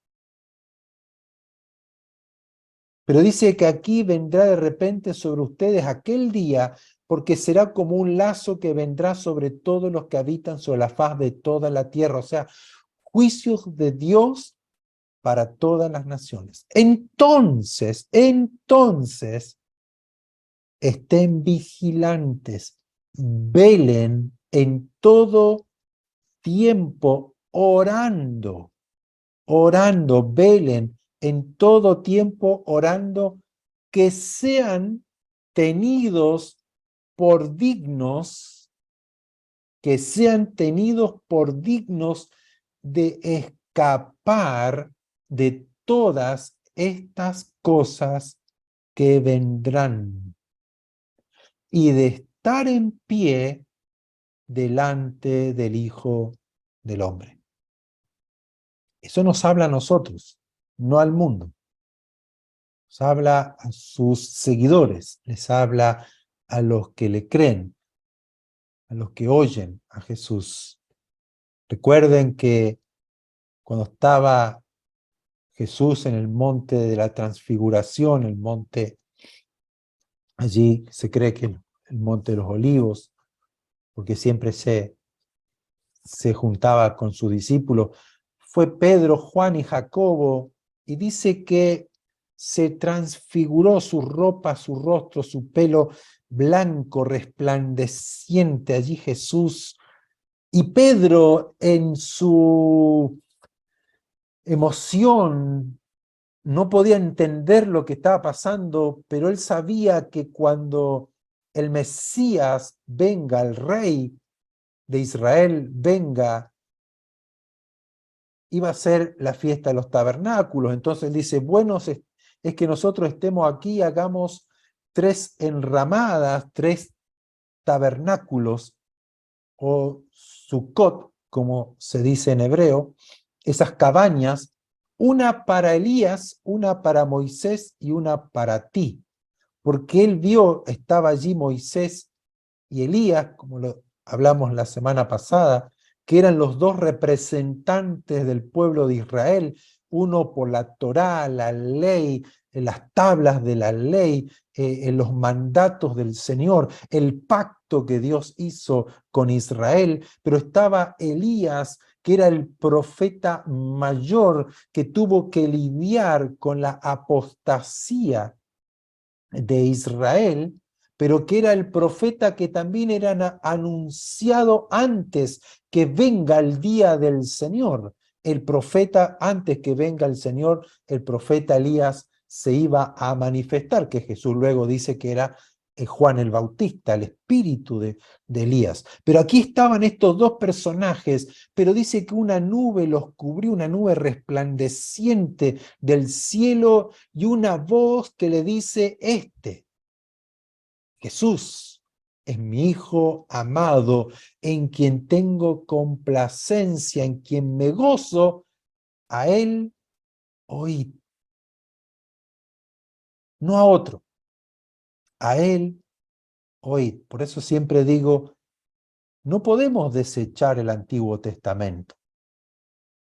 Pero dice que aquí vendrá de repente sobre ustedes aquel día, porque será como un lazo que vendrá sobre todos los que habitan sobre la faz de toda la tierra. O sea, juicios de Dios para todas las naciones. Entonces, estén vigilantes, velen en todo tiempo, orando, velen en todo tiempo, orando, que sean tenidos por dignos, que sean tenidos por dignos de escapar de todas estas cosas que vendrán y de estar en pie delante del Hijo del Hombre. Eso nos habla a nosotros, no al mundo. Nos habla a sus seguidores, les habla a los que le creen, a los que oyen a Jesús. Recuerden que cuando estaba Jesús en el monte de la transfiguración, el monte, allí se cree que el monte de los olivos, porque siempre se juntaba con sus discípulos, fue Pedro, Juan y Jacobo, y dice que se transfiguró su ropa, su rostro, su pelo blanco, resplandeciente, allí Jesús. Y Pedro, en su emoción, no podía entender lo que estaba pasando, pero él sabía que cuando el Mesías venga, el rey de Israel venga, iba a ser la fiesta de los tabernáculos. Entonces él dice, bueno, es que nosotros estemos aquí, hagamos 3 enramadas, 3 tabernáculos, o Sukkot, como se dice en hebreo, esas cabañas, una para Elías, una para Moisés y una para ti. Porque él vio, estaba allí Moisés y Elías, como lo hablamos la semana pasada, que eran los 2 representantes del pueblo de Israel, uno por la Torá, la ley, las tablas de la ley, los mandatos del Señor, el pacto que Dios hizo con Israel, pero estaba Elías, que era el profeta mayor que tuvo que lidiar con la apostasía de Israel, pero que era el profeta que también era anunciado antes que venga el día del Señor. El profeta, antes que venga el Señor, el profeta Elías se iba a manifestar, que Jesús luego dice que era Juan el Bautista, el espíritu de Elías. Pero aquí estaban estos 2 personajes, pero dice que una nube los cubrió, una nube resplandeciente del cielo, y una voz que le dice, Jesús, es mi Hijo amado, en quien tengo complacencia, en quien me gozo, a Él oíd, no a otro, a Él oíd. Por eso siempre digo, no podemos desechar el Antiguo Testamento.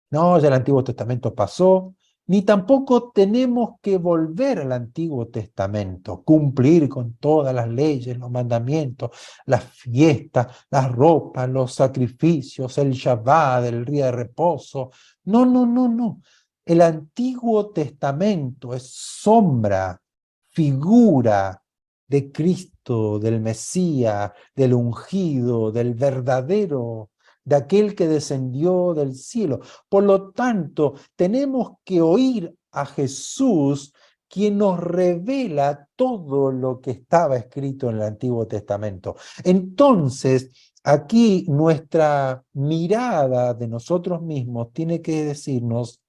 No, ya el Antiguo Testamento pasó, ni tampoco tenemos que volver al Antiguo Testamento, cumplir con todas las leyes, los mandamientos, las fiestas, las ropas, los sacrificios, el Shabbat, el día de reposo. No, no, no, no. El Antiguo Testamento es sombra, figura de Cristo, del Mesías, del ungido, del verdadero, de aquel que descendió del cielo. Por lo tanto, tenemos que oír a Jesús, quien nos revela todo lo que estaba escrito en el Antiguo Testamento. Entonces, aquí nuestra mirada de nosotros mismos tiene que decirnos,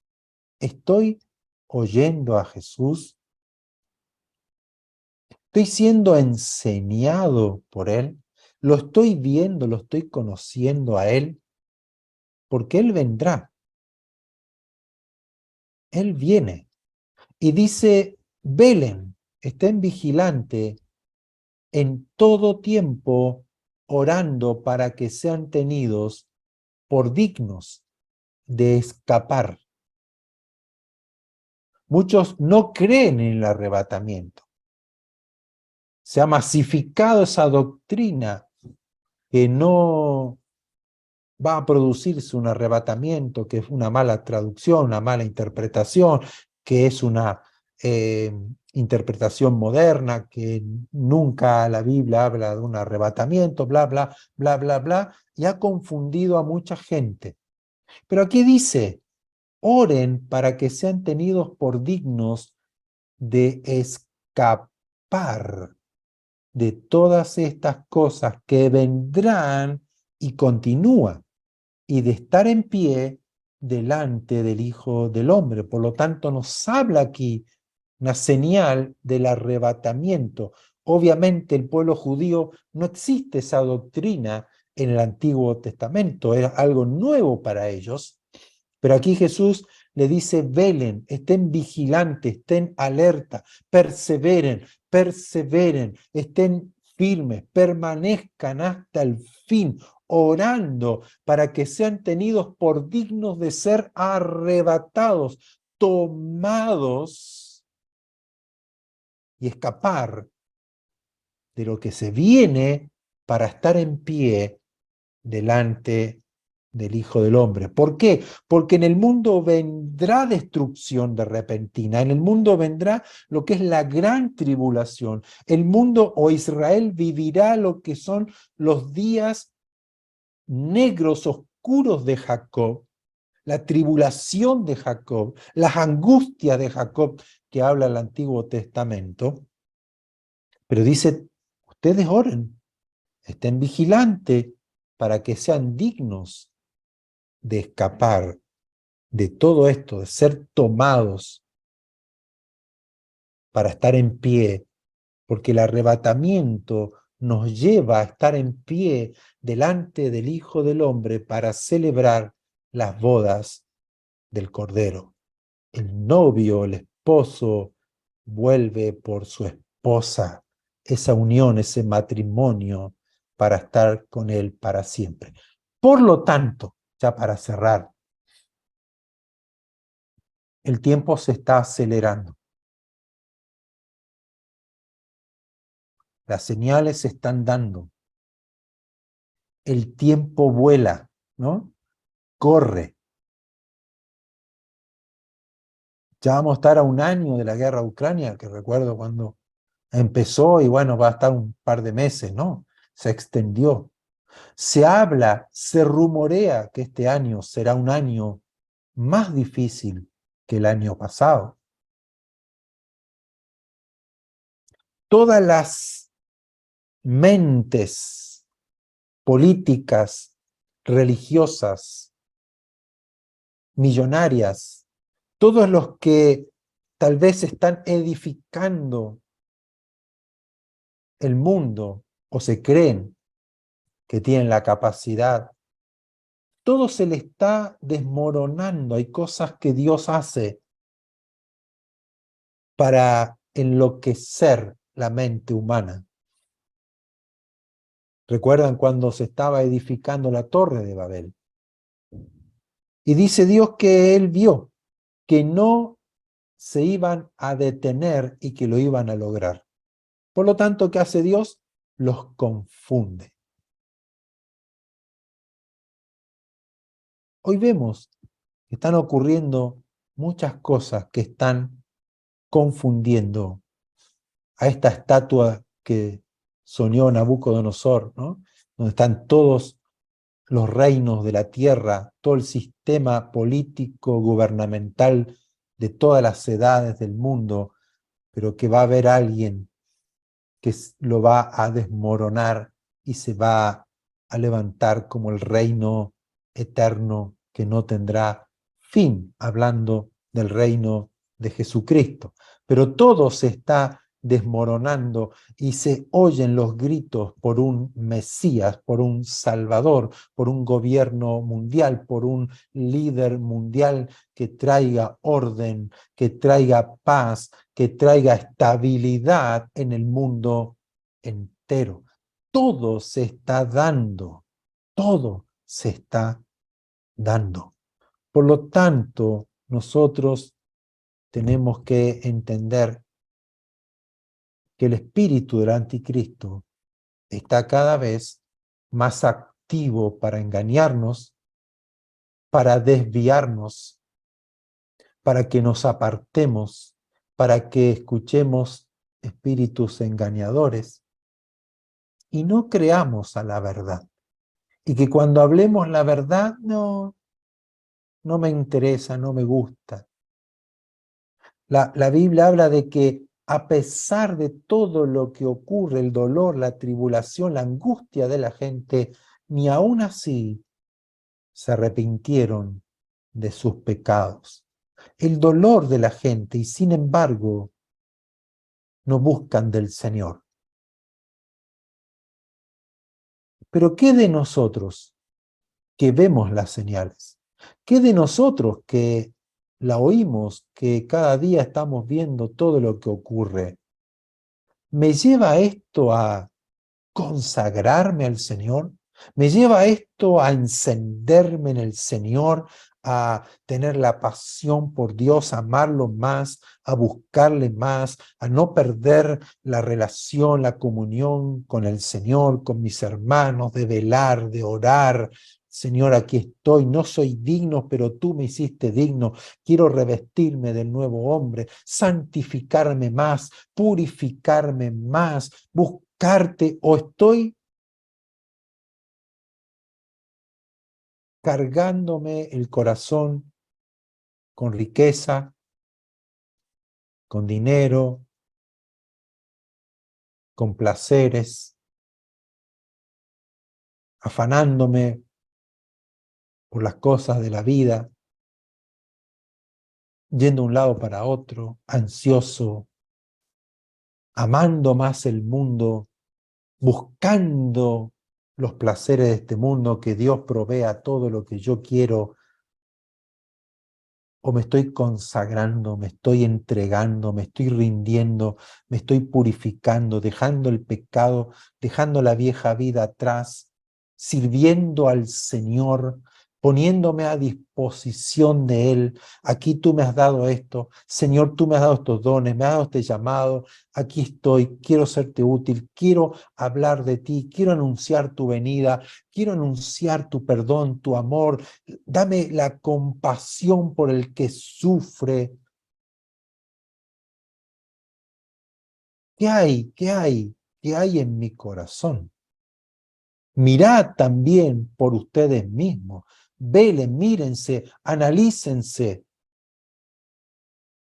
¿estoy oyendo a Jesús? ¿Estoy siendo enseñado por Él? ¿Lo estoy viendo, lo estoy conociendo a Él? Porque Él vendrá. Él viene y dice, velen, estén vigilantes en todo tiempo, orando para que sean tenidos por dignos de escapar. Muchos no creen en el arrebatamiento. Se ha masificado esa doctrina que no va a producirse un arrebatamiento, que es una mala traducción, una mala interpretación, que es una interpretación moderna, que nunca la Biblia habla de un arrebatamiento, bla, bla, bla, bla, bla, y ha confundido a mucha gente. Pero aquí dice, oren para que sean tenidos por dignos de escapar de todas estas cosas que vendrán y continúan, y de estar en pie delante del Hijo del Hombre. Por lo tanto, nos habla aquí una señal del arrebatamiento. Obviamente el pueblo judío no existe esa doctrina en el Antiguo Testamento, era algo nuevo para ellos, pero aquí Jesús le dice, velen, estén vigilantes, estén alerta, perseveren, perseveren, estén firmes, permanezcan hasta el fin, orando para que sean tenidos por dignos de ser arrebatados, tomados y escapar de lo que se viene para estar en pie delante del Hijo del Hombre. ¿Por qué? Porque en el mundo vendrá destrucción de repentina, en el mundo vendrá lo que es la gran tribulación. El mundo o Israel vivirá lo que son los días negros, oscuros de Jacob, la tribulación de Jacob, las angustias de Jacob que habla el Antiguo Testamento. Pero dice, ustedes oren, estén vigilantes para que sean dignos de escapar de todo esto, de ser tomados para estar en pie, porque el arrebatamiento nos lleva a estar en pie delante del Hijo del Hombre para celebrar las bodas del Cordero. El novio, el esposo, vuelve por su esposa, esa unión, ese matrimonio, para estar con él para siempre. Por lo tanto, ya para cerrar, el tiempo se está acelerando. Las señales se están dando. El tiempo vuela, ¿no? Corre. Ya vamos a estar a un año de la guerra a Ucrania, que recuerdo cuando empezó y bueno, va a estar un par de meses, ¿no? Se extendió. Se habla, se rumorea que este año será un año más difícil que el año pasado. Todas las mentes políticas, religiosas, millonarias, todos los que tal vez están edificando el mundo o se creen que tienen la capacidad, todo se le está desmoronando. Hay cosas que Dios hace para enloquecer la mente humana. ¿Recuerdan cuando se estaba edificando la torre de Babel? Y dice Dios que él vio que no se iban a detener y que lo iban a lograr. Por lo tanto, ¿qué hace Dios? Los confunde. Hoy vemos que están ocurriendo muchas cosas que están confundiendo a esta estatua que soñó Nabucodonosor, ¿no? Donde están todos los reinos de la tierra, todo el sistema político, gubernamental de todas las edades del mundo, pero que va a haber alguien que lo va a desmoronar y se va a levantar como el reino eterno que no tendrá fin, hablando del reino de Jesucristo. Pero todo se está desmoronando y se oyen los gritos por un Mesías, por un Salvador, por un gobierno mundial, por un líder mundial que traiga orden, que traiga paz, que traiga estabilidad en el mundo entero. Todo se está dando, todo se está dando. Por lo tanto, nosotros tenemos que entender que el espíritu del anticristo está cada vez más activo para engañarnos, para desviarnos, para que nos apartemos, para que escuchemos espíritus engañadores y no creamos a la verdad. Y que cuando hablemos la verdad, no me interesa, no me gusta. La Biblia habla de que a pesar de todo lo que ocurre, el dolor, la tribulación, la angustia de la gente, ni aún así se arrepintieron de sus pecados. El dolor de la gente, y sin embargo, no buscan del Señor. Pero ¿qué de nosotros que vemos las señales? ¿Qué de nosotros que la oímos, que cada día estamos viendo todo lo que ocurre? ¿Me lleva esto a consagrarme al Señor? ¿Me lleva esto a encenderme en el Señor, a tener la pasión por Dios, a amarlo más, a buscarle más, a no perder la relación, la comunión con el Señor, con mis hermanos, de velar, de orar, Señor, aquí estoy, no soy digno, pero tú me hiciste digno. Quiero revestirme del nuevo hombre, santificarme más, purificarme más, buscarte, o estoy cargándome el corazón con riqueza, con dinero, con placeres, afanándome por las cosas de la vida, yendo de un lado para otro, ansioso, amando más el mundo, buscando los placeres de este mundo, que Dios provea todo lo que yo quiero, o me estoy consagrando, me estoy entregando, me estoy rindiendo, me estoy purificando, dejando el pecado, dejando la vieja vida atrás, sirviendo al Señor, poniéndome a disposición de Él. Aquí tú me has dado esto, Señor, tú me has dado estos dones, me has dado este llamado, aquí estoy, quiero serte útil, quiero hablar de ti, quiero anunciar tu venida, quiero anunciar tu perdón, tu amor. Dame la compasión por el que sufre. ¿Qué hay? ¿Qué hay? ¿Qué hay en mi corazón? Mirad también por ustedes mismos. Velen, mírense, analícense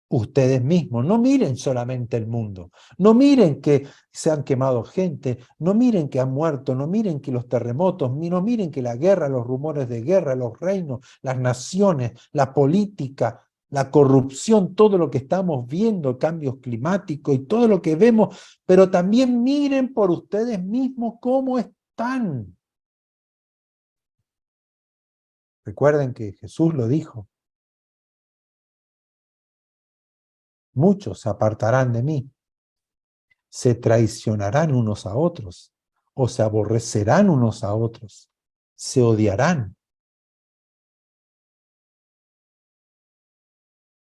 ustedes mismos. No miren solamente el mundo. No miren que se han quemado gente. No miren que han muerto. No miren que los terremotos. No miren que la guerra, los rumores de guerra, los reinos, las naciones, la política, la corrupción, todo lo que estamos viendo, cambios climáticos y todo lo que vemos, pero también miren por ustedes mismos cómo están. Recuerden que Jesús lo dijo: muchos se apartarán de mí, se traicionarán unos a otros, o se aborrecerán unos a otros, se odiarán.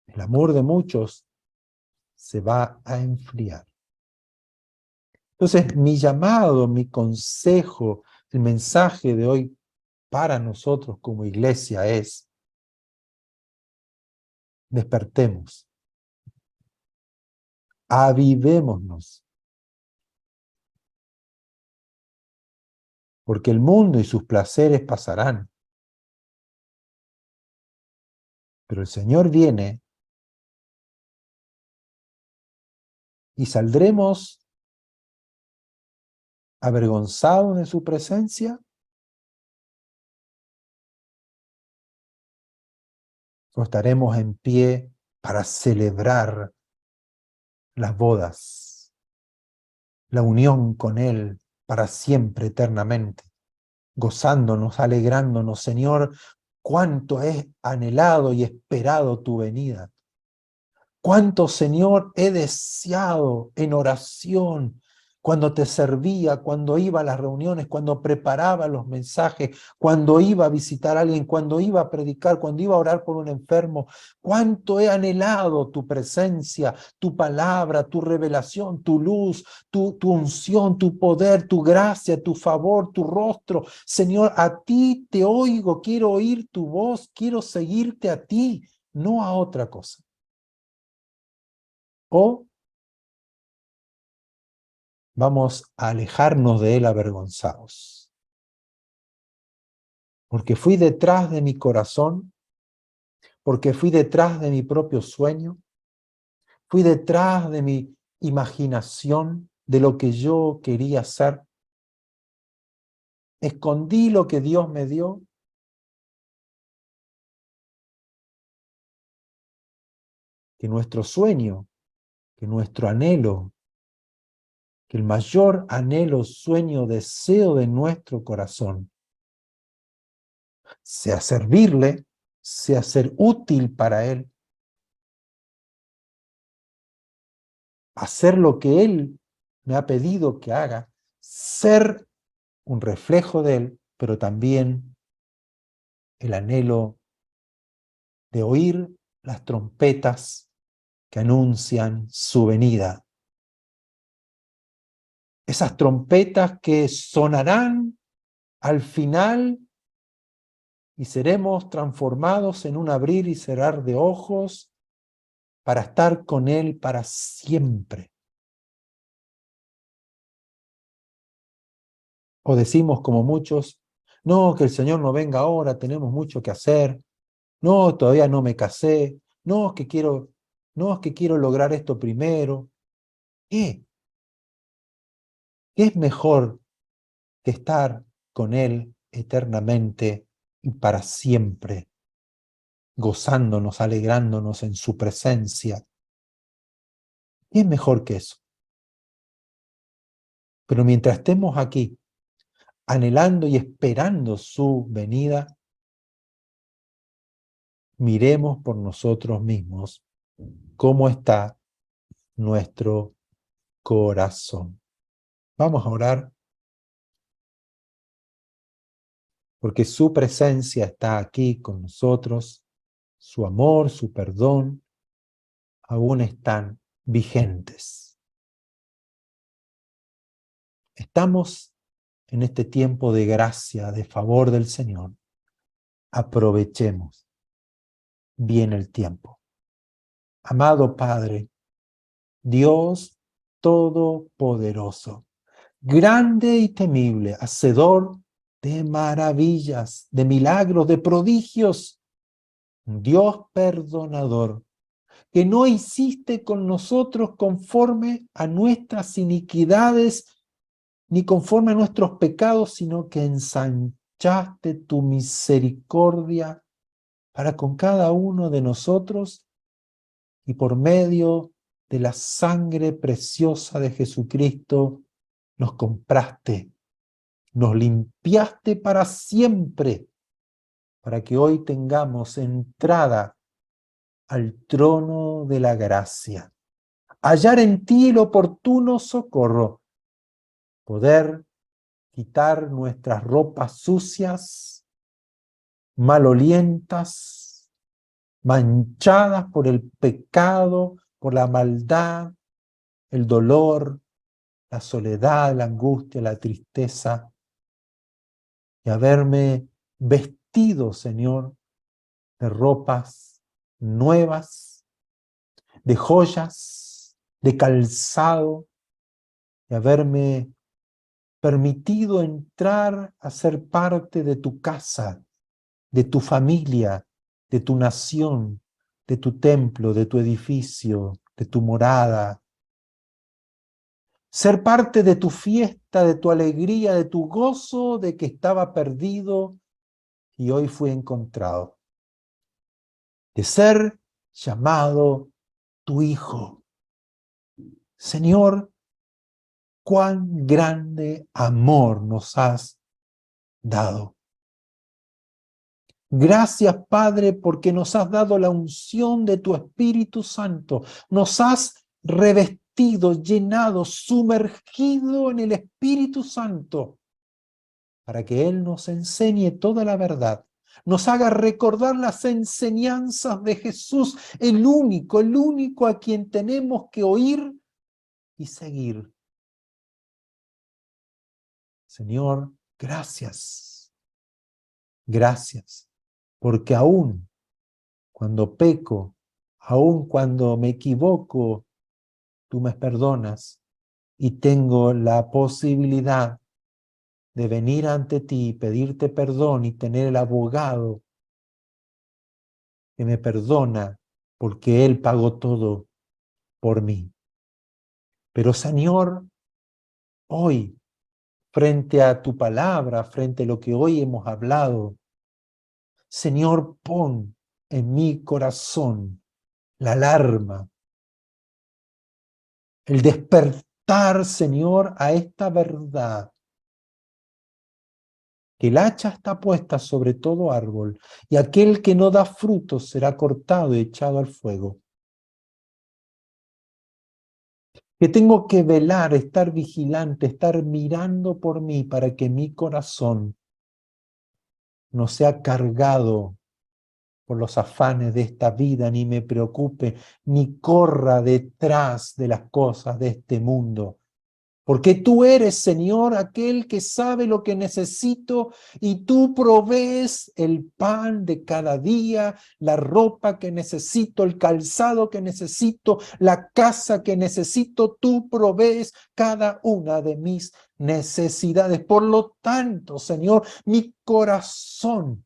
El amor de muchos se va a enfriar. Entonces, mi llamado, mi consejo, el mensaje de hoy para nosotros como iglesia es: despertemos, avivémonos, porque el mundo y sus placeres pasarán, pero el Señor viene y saldremos avergonzados de su presencia, o estaremos en pie para celebrar las bodas, la unión con Él para siempre, eternamente, gozándonos, alegrándonos. Señor, cuánto es anhelado y esperado tu venida. Cuánto, Señor, he deseado en oración, cuando te servía, cuando iba a las reuniones, cuando preparaba los mensajes, cuando iba a visitar a alguien, cuando iba a predicar, cuando iba a orar por un enfermo. Cuánto he anhelado tu presencia, tu palabra, tu revelación, tu luz, tu unción, tu poder, tu gracia, tu favor, tu rostro. Señor, a ti te oigo, quiero oír tu voz, quiero seguirte a ti, no a otra cosa. O vamos a alejarnos de Él avergonzados. Porque fui detrás de mi corazón, porque fui detrás de mi propio sueño, fui detrás de mi imaginación, de lo que yo quería hacer. Escondí lo que Dios me dio. Que nuestro sueño, que nuestro anhelo, que el mayor anhelo, sueño, deseo de nuestro corazón sea servirle, sea ser útil para Él, hacer lo que Él me ha pedido que haga, ser un reflejo de Él, pero también el anhelo de oír las trompetas que anuncian su venida. Esas trompetas que sonarán al final y seremos transformados en un abrir y cerrar de ojos para estar con Él para siempre. O decimos como muchos, no, que el Señor no venga ahora, tenemos mucho que hacer, no, todavía no me casé, no, es que quiero lograr esto primero. ¿Qué? ¿Qué es mejor que estar con Él eternamente y para siempre, gozándonos, alegrándonos en su presencia? ¿Qué es mejor que eso? Pero mientras estemos aquí, anhelando y esperando su venida, miremos por nosotros mismos cómo está nuestro corazón. Vamos a orar porque su presencia está aquí con nosotros, su amor, su perdón, aún están vigentes. Estamos en este tiempo de gracia, de favor del Señor. Aprovechemos bien el tiempo. Amado Padre, Dios Todopoderoso, grande y temible, hacedor de maravillas, de milagros, de prodigios, Dios perdonador, que no hiciste con nosotros conforme a nuestras iniquidades, ni conforme a nuestros pecados, sino que ensanchaste tu misericordia para con cada uno de nosotros y por medio de la sangre preciosa de Jesucristo nos compraste, nos limpiaste para siempre, para que hoy tengamos entrada al trono de la gracia, hallar en ti el oportuno socorro, poder quitar nuestras ropas sucias, malolientas, manchadas por el pecado, por la maldad, el dolor, la soledad, la angustia, la tristeza, y haberme vestido, Señor, de ropas nuevas, de joyas, de calzado, y haberme permitido entrar a ser parte de tu casa, de tu familia, de tu nación, de tu templo, de tu edificio, de tu morada. Ser parte de tu fiesta, de tu alegría, de tu gozo, de que estaba perdido y hoy fui encontrado. De ser llamado tu hijo. Señor, cuán grande amor nos has dado. Gracias, Padre, porque nos has dado la unción de tu Espíritu Santo. Nos has revestido, llenado, sumergido en el Espíritu Santo para que Él nos enseñe toda la verdad, nos haga recordar las enseñanzas de Jesús, el único a quien tenemos que oír y seguir. Señor, gracias, gracias, porque aún cuando peco, aún cuando me equivoco, tú me perdonas y tengo la posibilidad de venir ante ti y pedirte perdón y tener el abogado que me perdona porque Él pagó todo por mí. Pero Señor, hoy, frente a tu palabra, frente a lo que hoy hemos hablado, Señor, pon en mi corazón la alarma, el despertar, Señor, a esta verdad, que el hacha está puesta sobre todo árbol, y aquel que no da frutos será cortado y echado al fuego. Que tengo que velar, estar vigilante, estar mirando por mí para que mi corazón no sea cargado por los afanes de esta vida, ni me preocupe, ni corra detrás de las cosas de este mundo, Porque tú eres, Señor, aquel que sabe lo que necesito y tú provees el pan de cada día, la ropa que necesito, el calzado que necesito, la casa que necesito. Tú provees cada una de mis necesidades. Por lo tanto, Señor, mi corazón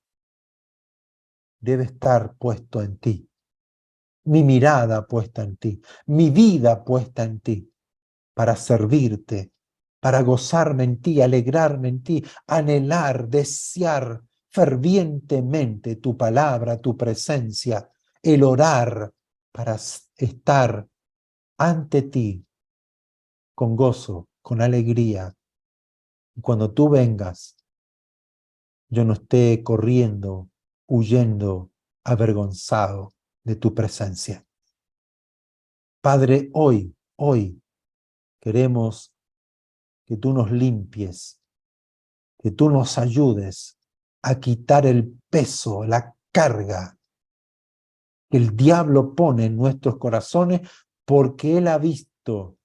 debe estar puesto en ti, mi mirada puesta en ti, mi vida puesta en ti, para servirte, para gozarme en ti, alegrarme en ti, anhelar, desear fervientemente tu palabra, tu presencia, el orar para estar ante ti con gozo, con alegría. Y cuando tú vengas, yo no esté corriendo, huyendo, avergonzado de tu presencia. Padre, hoy queremos que tú nos limpies, que tú nos ayudes a quitar el peso, la carga que el diablo pone en nuestros corazones, porque él ha visto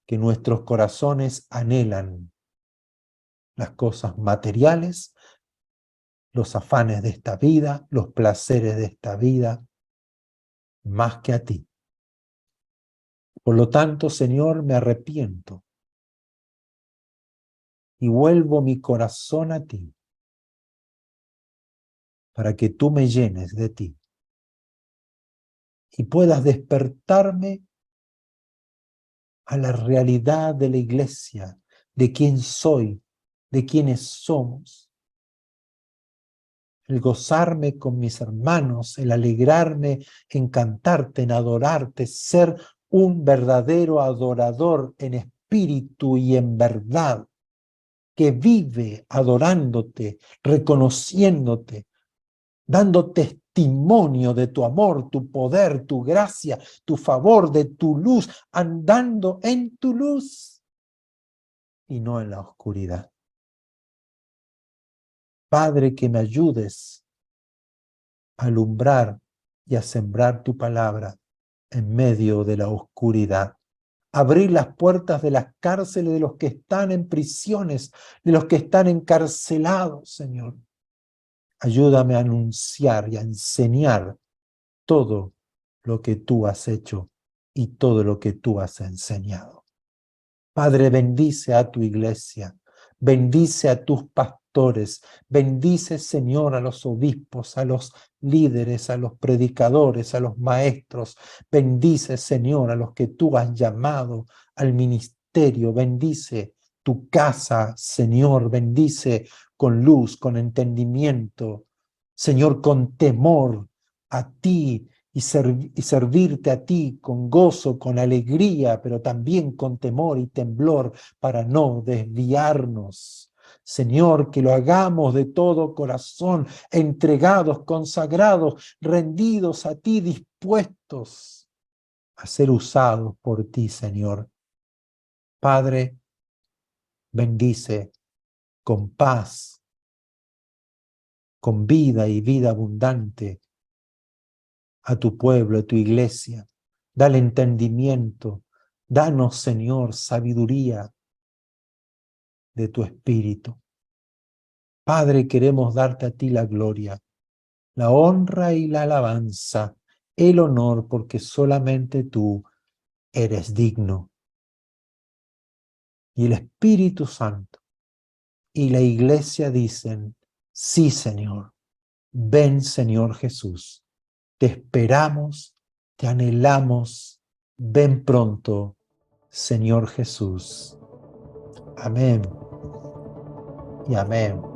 que nuestros corazones anhelan las cosas materiales, los afanes de esta vida, los placeres de esta vida, más que a ti. Por lo tanto, Señor, me arrepiento y vuelvo mi corazón a ti, para que tú me llenes de ti y puedas despertarme a la realidad de la iglesia, de quién soy, de quiénes somos. El gozarme con mis hermanos, el alegrarme en cantarte, en adorarte, ser un verdadero adorador en espíritu y en verdad, que vive adorándote, reconociéndote, dando testimonio de tu amor, tu poder, tu gracia, tu favor, de tu luz, andando en tu luz y no en la oscuridad. Padre, que me ayudes a alumbrar y a sembrar tu palabra en medio de la oscuridad. Abrir las puertas de las cárceles de los que están en prisiones, de los que están encarcelados, Señor. Ayúdame a anunciar y a enseñar todo lo que tú has hecho y todo lo que tú has enseñado. Padre, bendice a tu iglesia, bendice a tus pastores, bendice, Señor, a los obispos, a los líderes, a los predicadores, a los maestros. Bendice, Señor, a los que tú has llamado al ministerio. Bendice tu casa, Señor, bendice con luz, con entendimiento, Señor, con temor a ti y servirte a ti con gozo, con alegría, pero también con temor y temblor para no desviarnos. Señor, que lo hagamos de todo corazón, entregados, consagrados, rendidos a ti, dispuestos a ser usados por ti, Señor. Padre, bendice con paz, con vida y vida abundante a tu pueblo, a tu iglesia. Dale entendimiento. Danos, Señor, sabiduría de tu espíritu. Padre, queremos darte a ti la gloria, la honra y la alabanza, el honor, porque solamente tú eres digno. Y el Espíritu Santo y la iglesia dicen, sí, Señor, ven, Señor Jesús. Te esperamos, te anhelamos, ven pronto, Señor Jesús. Amén y amén.